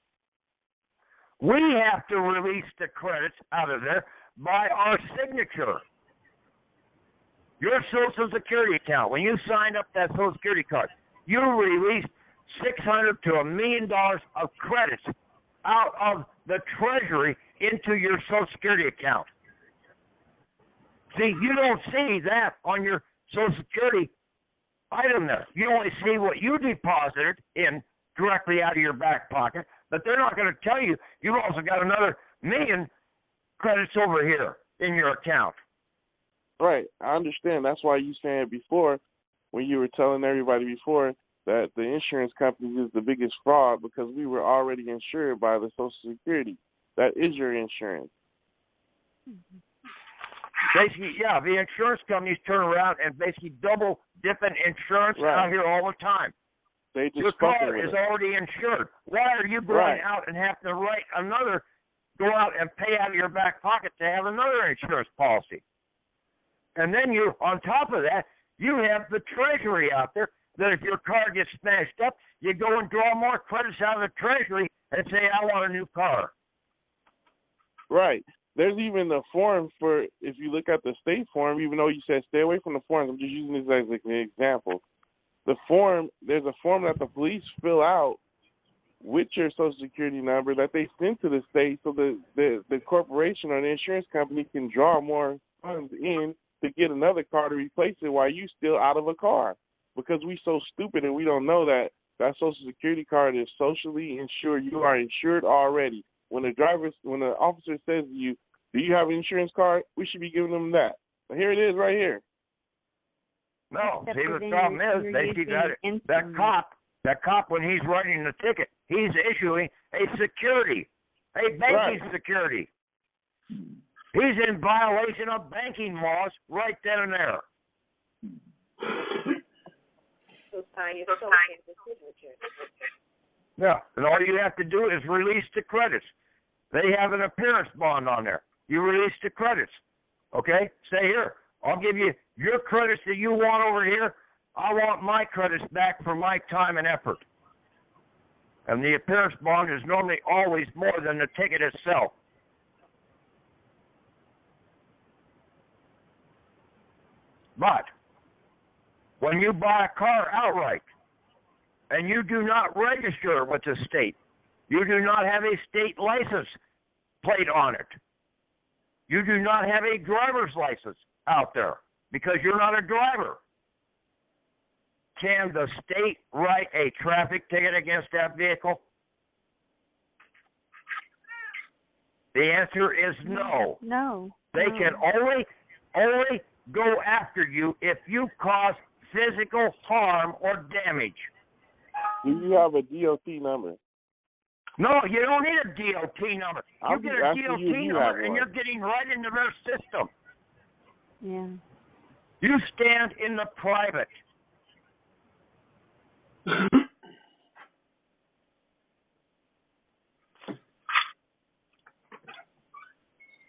We have to release the credits out of there by our signature. Your Social Security account, when you signed up that Social Security card, you released $600 to $1 million of credits out of the Treasury into your Social Security account. See, you don't see that on your Social Security item there. You only see what you deposited in directly out of your back pocket, but they're not going to tell you you've also got another $1 million credits over here in your account. Right. I understand. That's why you said before, when you were telling everybody before, that the insurance companies is the biggest fraud because we were already insured by the Social Security. That is your insurance. Basically, yeah, the insurance companies turn around and basically double dipping insurance out here all the time. They just your car is already insured. Why are you going out and have to write another, go out and pay out of your back pocket to have another insurance policy? And then you, on top of that, you have the Treasury out there that if your car gets smashed up, you go and draw more credits out of the Treasury and say, I want a new car. Right. There's even a form for, if you look at the state form, even though you said stay away from the forms, I'm just using this as an example. The form, there's a form that the police fill out with your Social Security number that they send to the state so the corporation or the insurance company can draw more funds in to get another car to replace it while you still out of a car. Because we so stupid and we don't know that Social Security card is socially insured. You are insured already. When the officer says to you, do you have an insurance card? We should be giving them that. But here it is right here. No, see, the problem is, basically, that cop, when he's writing the ticket, he's issuing a security, a banking security. He's in violation of banking laws right then and there. Yeah, and all you have to do is release the credits. They have an appearance bond on there. You release the credits. Okay? Say here, I'll give you your credits that you want over here. I want my credits back for my time and effort. And the appearance bond is normally always more than the ticket itself. But when you buy a car outright and you do not register with the state, you do not have a state license plate on it, you do not have a driver's license out there because you're not a driver, can the state write a traffic ticket against that vehicle? The answer is no. No. They can only go after you if you cause physical harm or damage. Do you have a DOT number? No, you don't need a DOT number. You get a DOT number and you're getting right into their system. Yeah. You stand in the private.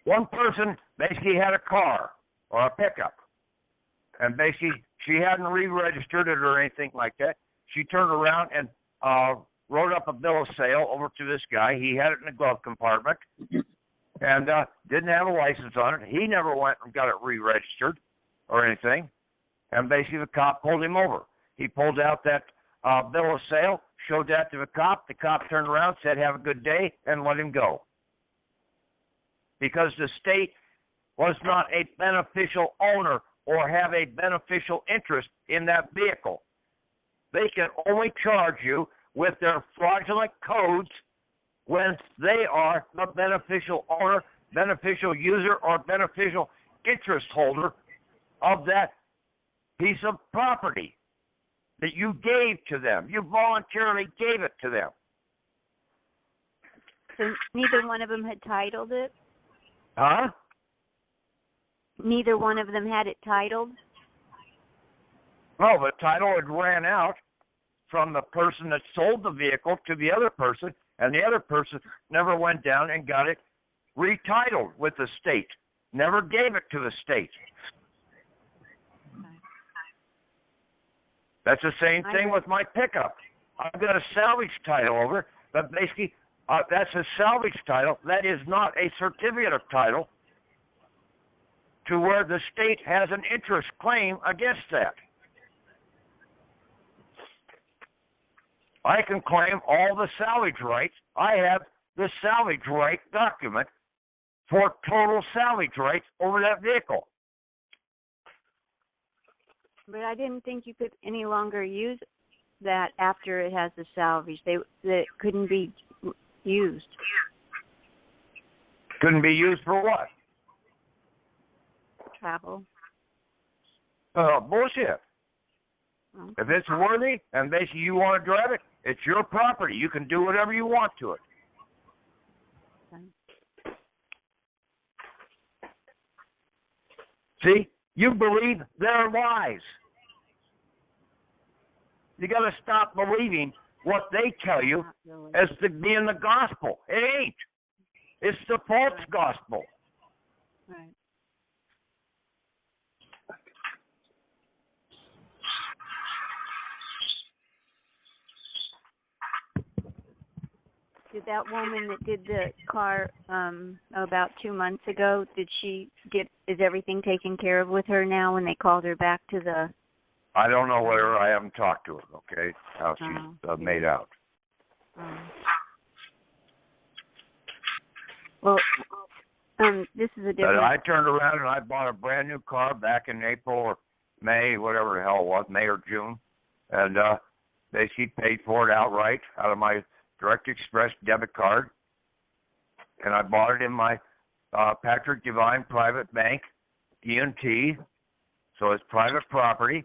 One person basically had a car or a pickup, and basically she hadn't re-registered it or anything like that. She turned around and wrote up a bill of sale over to this guy. He had it in the glove compartment and didn't have a license on it. He never went and got it re-registered or anything. And basically the cop pulled him over. He pulled out that bill of sale, showed that to the cop. The cop turned around, said, "Have a good day," and let him go. Because the state was not a beneficial owner or have a beneficial interest in that vehicle. They can only charge you with their fraudulent codes when they are the beneficial owner, beneficial user, or beneficial interest holder of that piece of property that you gave to them. You voluntarily gave it to them. So neither one of them had titled it? Huh? Neither one of them had it titled? No, the title had ran out from the person that sold the vehicle to the other person, and the other person never went down and got it retitled with the state. Never gave it to the state. That's the same thing with my pickup. I've got a salvage title over it, but basically that's a salvage title. That is not a certificate of title to where the state has an interest claim against that. I can claim all the salvage rights. I have the salvage right document for total salvage rights over that vehicle. But I didn't think you could any longer use that after it has the salvage. That couldn't be used. Couldn't be used for what? Travel. Bullshit. Okay. If it's worthy and basically you want to drive it, it's your property. You can do whatever you want to it. Okay. See, you believe their lies. You got to stop believing what they tell you as to being the gospel. It ain't. It's the false gospel. Right. Did that woman that did the car about 2 months ago, is everything taken care of with her now when they called her back to the... I don't know whether I haven't talked to her, okay, how she's made out. Well, this is a different... But I turned around and I bought a brand new car back in April or May, whatever the hell it was, May or June, and she paid for it outright out of my Direct Express debit card, and I bought it in my Patrick Devine Private Bank, E&T, so it's private property.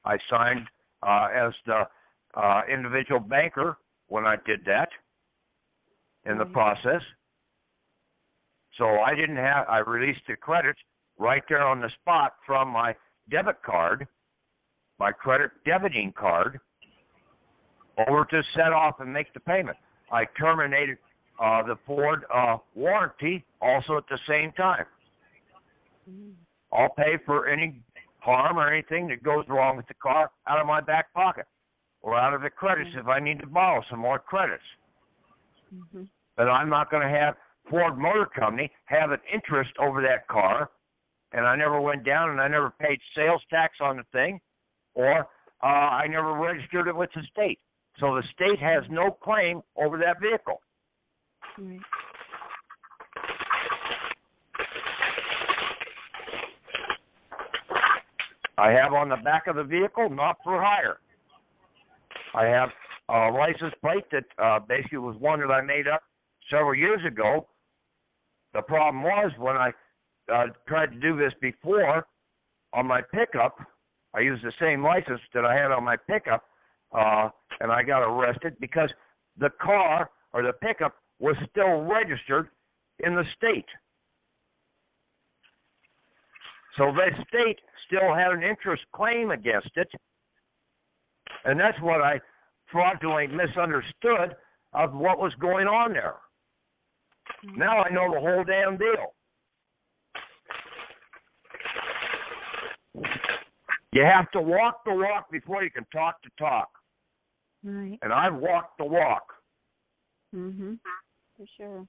I signed as the individual banker when I did that in the process. So I released the credits right there on the spot from my debit card, my credit debiting card, over to set off and make the payment. I terminated the Ford warranty also at the same time. I'll pay for any harm or anything that goes wrong with the car out of my back pocket or out of the credits if I need to borrow some more credits. But I'm not going to have Ford Motor Company have an interest over that car, and I never went down and I never paid sales tax on the thing, or I never registered it with the state. So the state has no claim over that vehicle. Right. I have on the back of the vehicle, not for hire. I have a license plate that basically was one that I made up several years ago. The problem was when I tried to do this before on my pickup, I used the same license that I had on my pickup, and I got arrested because the car or the pickup was still registered in the state. So the state still had an interest claim against it, and that's what I fraudulently misunderstood of what was going on there. Now I know the whole damn deal. You have to walk the walk before you can talk the talk. Right. And I've walked the walk. Mhm. For sure.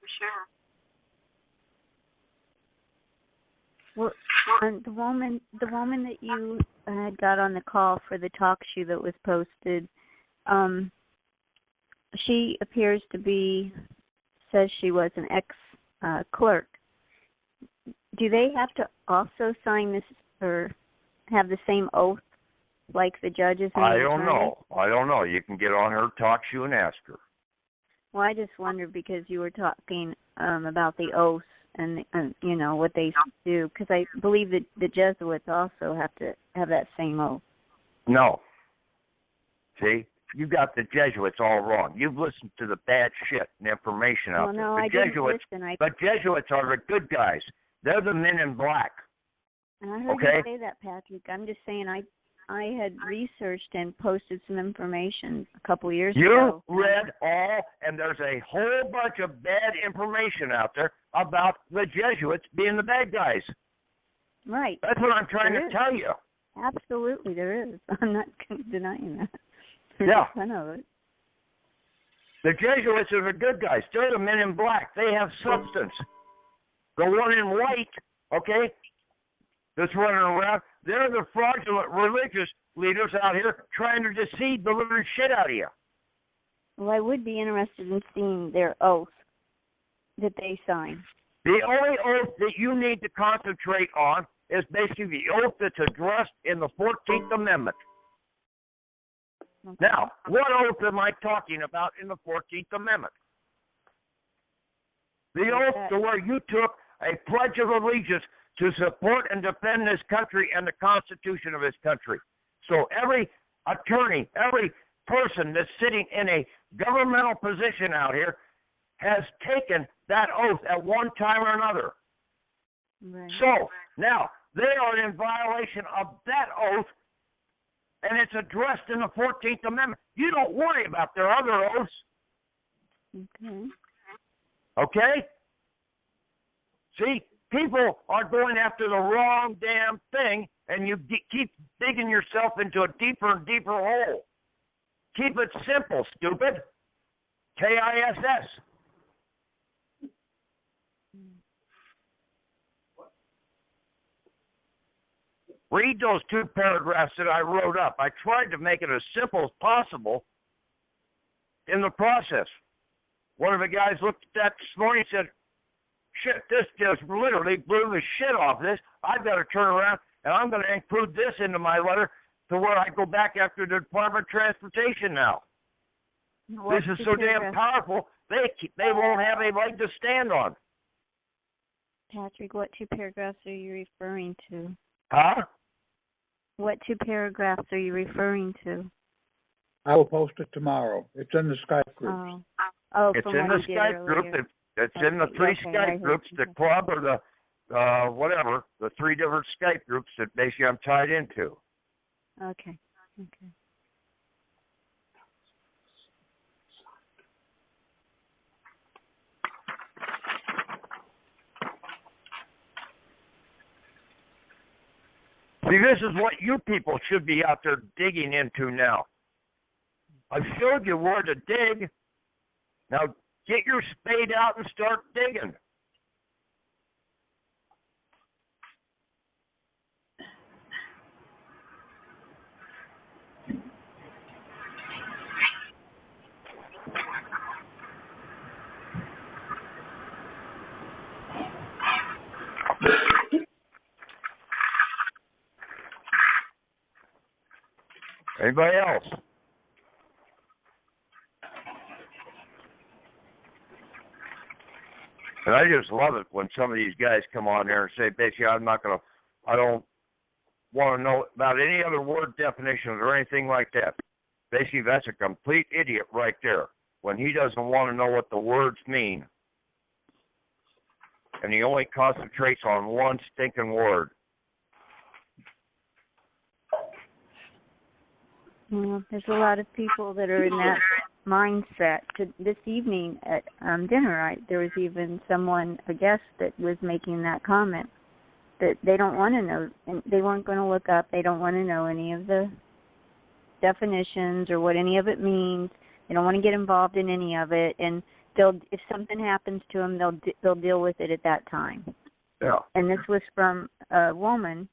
Well, the woman that you had got on the call for the talk show that was posted, she appears to be, says she was an ex-clerk. Do they have to also sign this or have the same oath like the judges? And I don't know. You can get on her talk show and ask her. Well, I just wondered because you were talking about the oaths and you know what they do, because I believe that the Jesuits also have to have that same oath. No. See, you got the Jesuits all wrong. You've listened to the bad shit and information out there. I didn't listen. The Jesuits are the good guys. They're the men in black. And I heard you say that, Patrick. I'm just saying I had researched and posted some information a couple years ago. You read all, and there's a whole bunch of bad information out there about the Jesuits being the bad guys. Right. That's what I'm trying to tell you. Absolutely, there is. I'm not denying that. Yeah. I know it. The Jesuits are the good guys. They're the men in black. They have substance. The one in white, okay, that's running around, they're the fraudulent religious leaders out here trying to deceive the living shit out of you. Well, I would be interested in seeing their oath that they sign. The only oath that you need to concentrate on is basically the oath that's addressed in the 14th Amendment. Okay. Now, what oath am I talking about in the 14th Amendment? The oath to where you took a pledge of allegiance to support and defend this country and the Constitution of this country. So every attorney, every person that's sitting in a governmental position out here has taken that oath at one time or another. Right. So now they are in violation of that oath, and it's addressed in the 14th Amendment. You don't worry about their other oaths. Okay. Okay? See, people are going after the wrong damn thing, and you keep digging yourself into a deeper and deeper hole. Keep it simple, stupid. KISS. Read those 2 paragraphs that I wrote up. I tried to make it as simple as possible in the process. One of the guys looked at that this morning and said, shit, this just literally blew the shit off this. I better turn around and I'm going to include this into my letter to where I go back after the Department of Transportation now. This is so damn powerful, they won't have a leg to stand on. Patrick, what 2 paragraphs are you referring to? Huh? What 2 paragraphs are you referring to? I will post it tomorrow. It's in the Skype group. It's in the Skype group. It's in the 3 Skype groups, the club or the whatever, the 3 different Skype groups that basically I'm tied into. Okay. See, this is what you people should be out there digging into now. I've showed you where to dig. Now get your spade out and start digging. Anybody else? And I just love it when some of these guys come on there and say, basically, I don't want to know about any other word definitions or anything like that. Basically, that's a complete idiot right there when he doesn't want to know what the words mean. And he only concentrates on one stinking word. Well, there's a lot of people that are in that mindset. This evening at dinner, there was even someone, a guest, that was making that comment. that they don't want to know, and they weren't going to look up. They don't want to know any of the definitions or what any of it means. They don't want to get involved in any of it, and if something happens to them, they'll deal with it at that time. Yeah. And this was from a woman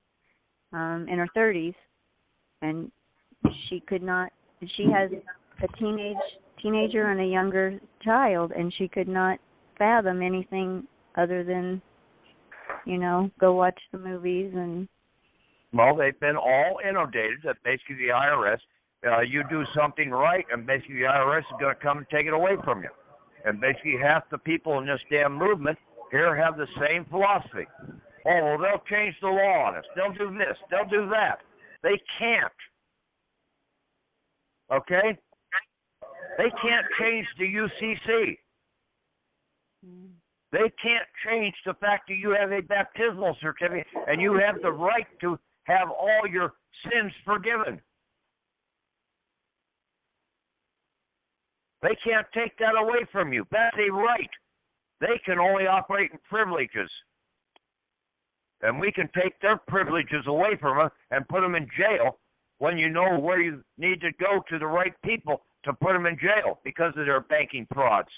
in her 30s, and she could not. She has a teenager and a younger child, and she could not fathom anything other than, go watch the movies and. Well, they've been all inundated that basically the IRS, you do something right, and basically the IRS is going to come and take it away from you. And basically half the people in this damn movement here have the same philosophy. Oh, well, they'll change the law on us. They'll do this. They'll do that. They can't. Okay? They can't change the UCC. They can't change the fact that you have a baptismal certificate and you have the right to have all your sins forgiven. They can't take that away from you. That's a right. They can only operate in privileges. And we can take their privileges away from them and put them in jail when you know where you need to go to the right people to put them in jail because of their banking frauds.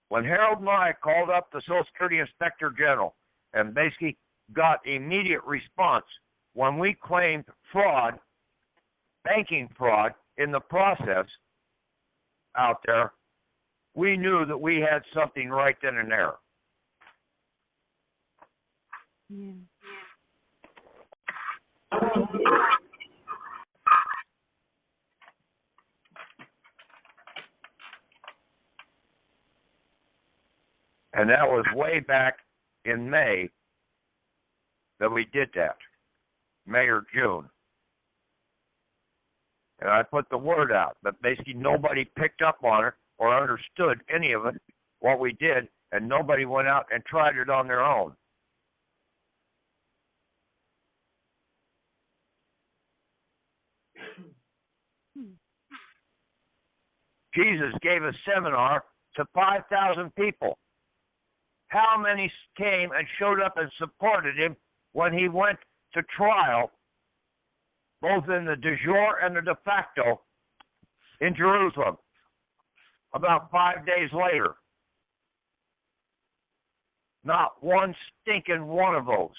When Harold and I called up the Social Security Inspector General and basically got immediate response when we claimed fraud, banking fraud, in the process out there, we knew that we had something right then and there. Yeah. And that was way back in May that we did that, May or June. And I put the word out, but basically nobody picked up on it or understood any of it, what we did, and nobody went out and tried it on their own. Jesus gave a seminar to 5,000 people. How many came and showed up and supported him when he went to trial, both in the de jure and the de facto, in Jerusalem, about 5 days later? Not one stinking one of those.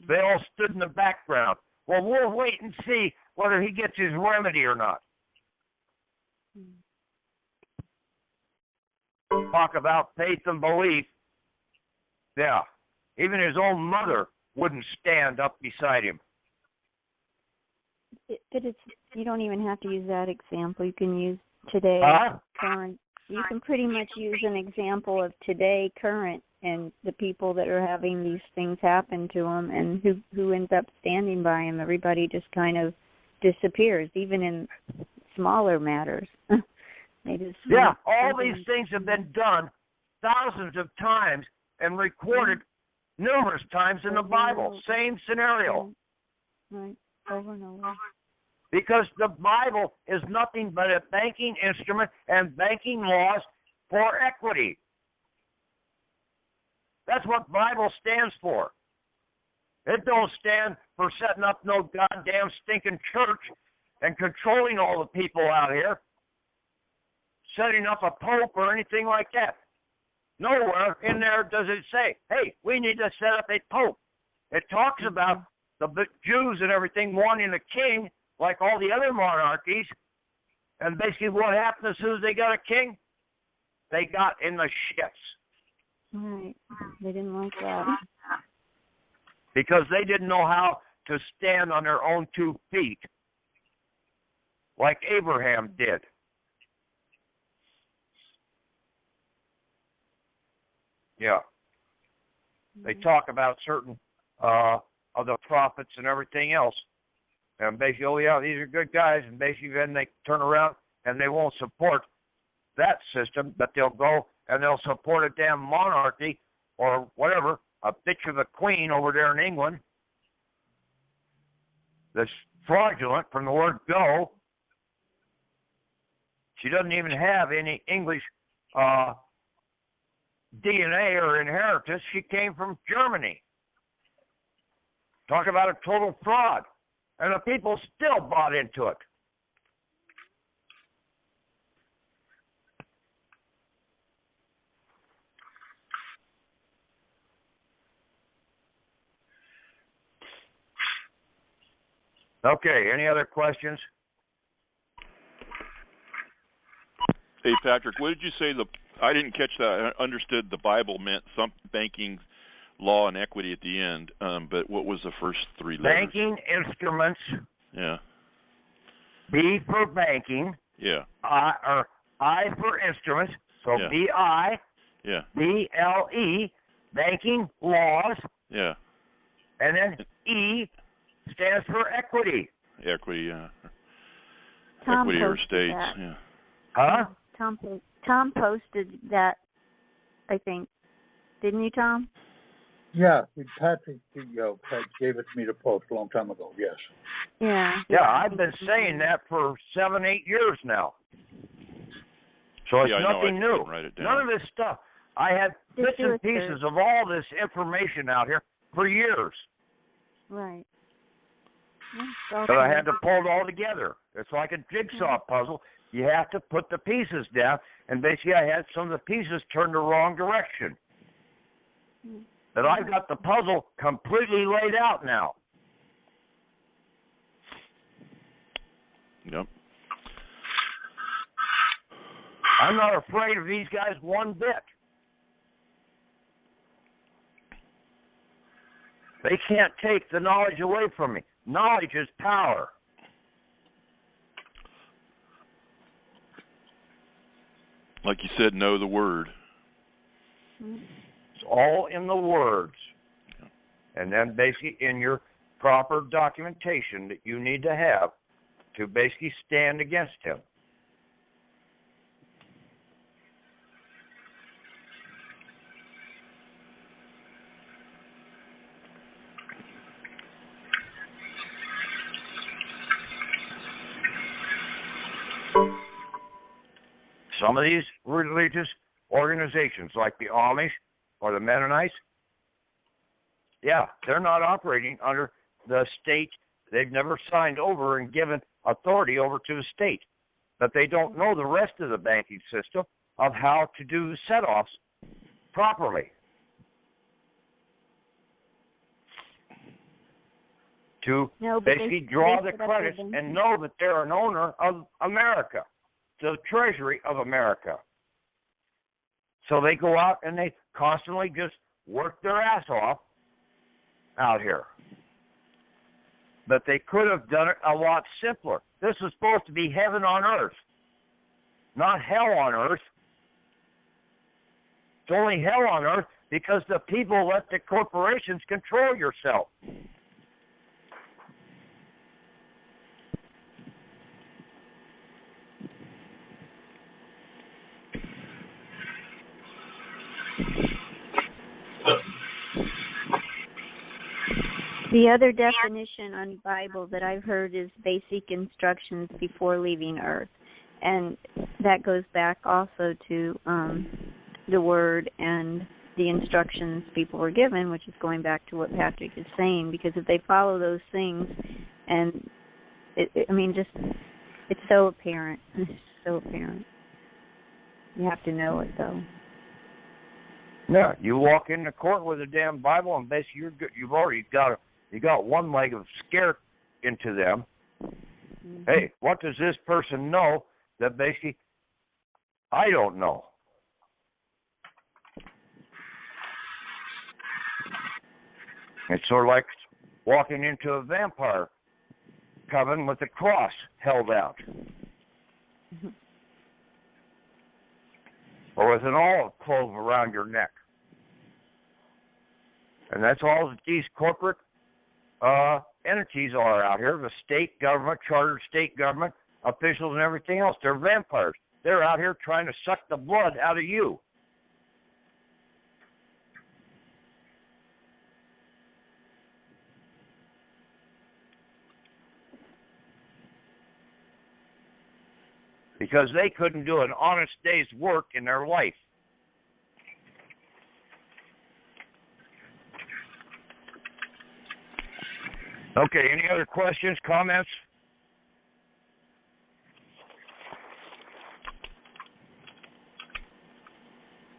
They all stood in the background. Well, we'll wait and see whether he gets his remedy or not. Talk about faith and belief. Yeah, even his own mother wouldn't stand up beside him. You don't even have to use that example. You can use today, current. You can pretty much use an example of today, current, and the people that are having these things happen to them, and who ends up standing by him. Everybody just kind of disappears, even in smaller matters. Yeah, all these things have been done thousands of times and recorded numerous times in the Bible. Same scenario. Right, over and over. Because the Bible is nothing but a banking instrument and banking laws for equity. That's what Bible stands for. It don't stand for setting up no goddamn stinking church and controlling all the people out here, setting up a pope or anything like that. Nowhere in there does it say, hey, we need to set up a pope. It talks about the Jews and everything wanting a king like all the other monarchies. And basically what happened as soon as they got a king? They got in the shits. Right. They didn't like that. Because they didn't know how to stand on their own 2 feet like Abraham did. Yeah. They talk about certain of the prophets and everything else. And basically, oh yeah, these are good guys. And basically then they turn around and they won't support that system, but they'll go and they'll support a damn monarchy or whatever, a bitch of a queen over there in England that's fraudulent from the word go. She doesn't even have any English DNA or inheritance. She came from Germany. Talk about a total fraud. And the people still bought into it. Okay, any other questions? Hey, Patrick, what did you say? I didn't catch that. I understood the Bible meant some banking, law, and equity at the end, but what was the first three letters? Banking instruments. Yeah. B for banking. Yeah. I for instruments. So yeah. B-I. Yeah. B-L-E. Banking laws. Yeah. And then E stands for equity. Equity, yeah. Tom equity or posted states, that. yeah. Huh? Tom posted that, I think. Didn't you, Tom? Yeah, Patrick gave it to me to post a long time ago, yes. Yeah. Yeah, I've been saying that for 7-8 years now. So it's nothing new. Write it down. None of this stuff. I had bits and pieces of all this information out here for years. Right. But I had to pull it all together. It's like a jigsaw puzzle. You have to put the pieces down, and basically I had some of the pieces turned the wrong direction. But I've got the puzzle completely laid out now. Yep. I'm not afraid of these guys one bit. They can't take the knowledge away from me. Knowledge is power. Like you said, know the word. It's all in the words. And then basically in your proper documentation that you need to have to basically stand against him. Some of these religious organizations, like the Amish or the Mennonites, yeah, they're not operating under the state. They've never signed over and given authority over to the state. But they don't know the rest of the banking system of how to do set-offs properly. To basically draw the credits and know that they're an owner of America, the Treasury of America. So they go out and they constantly just work their ass off out here. But they could have done it a lot simpler. This is supposed to be heaven on earth, not hell on earth. It's only hell on earth because the people let the corporations control yourself. The other definition on Bible that I've heard is basic instructions before leaving Earth. And that goes back also to the Word and the instructions people were given, which is going back to what Patrick is saying, because if they follow those things, and, it's so apparent. It's so apparent. You have to know it, though. Yeah, you walk into court with a damn Bible, and basically you've already got one leg of scare into them. Mm-hmm. Hey, what does this person know that basically I don't know? It's sort of like walking into a vampire coven with the cross held out. Mm-hmm. Or with an olive clove around your neck. And that's all that these corporate entities are out here, the state government, chartered state government, officials and everything else. They're vampires. They're out here trying to suck the blood out of you. because they couldn't do an honest day's work in their life. Okay, any other questions, comments?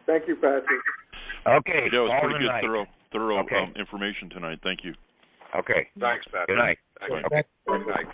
Thank you, Patrick. Okay. Yeah, it was call pretty good, tonight. thorough Okay. information tonight. Thank you. Okay. Thanks, Patrick. Good night. Thanks. Okay. Good night.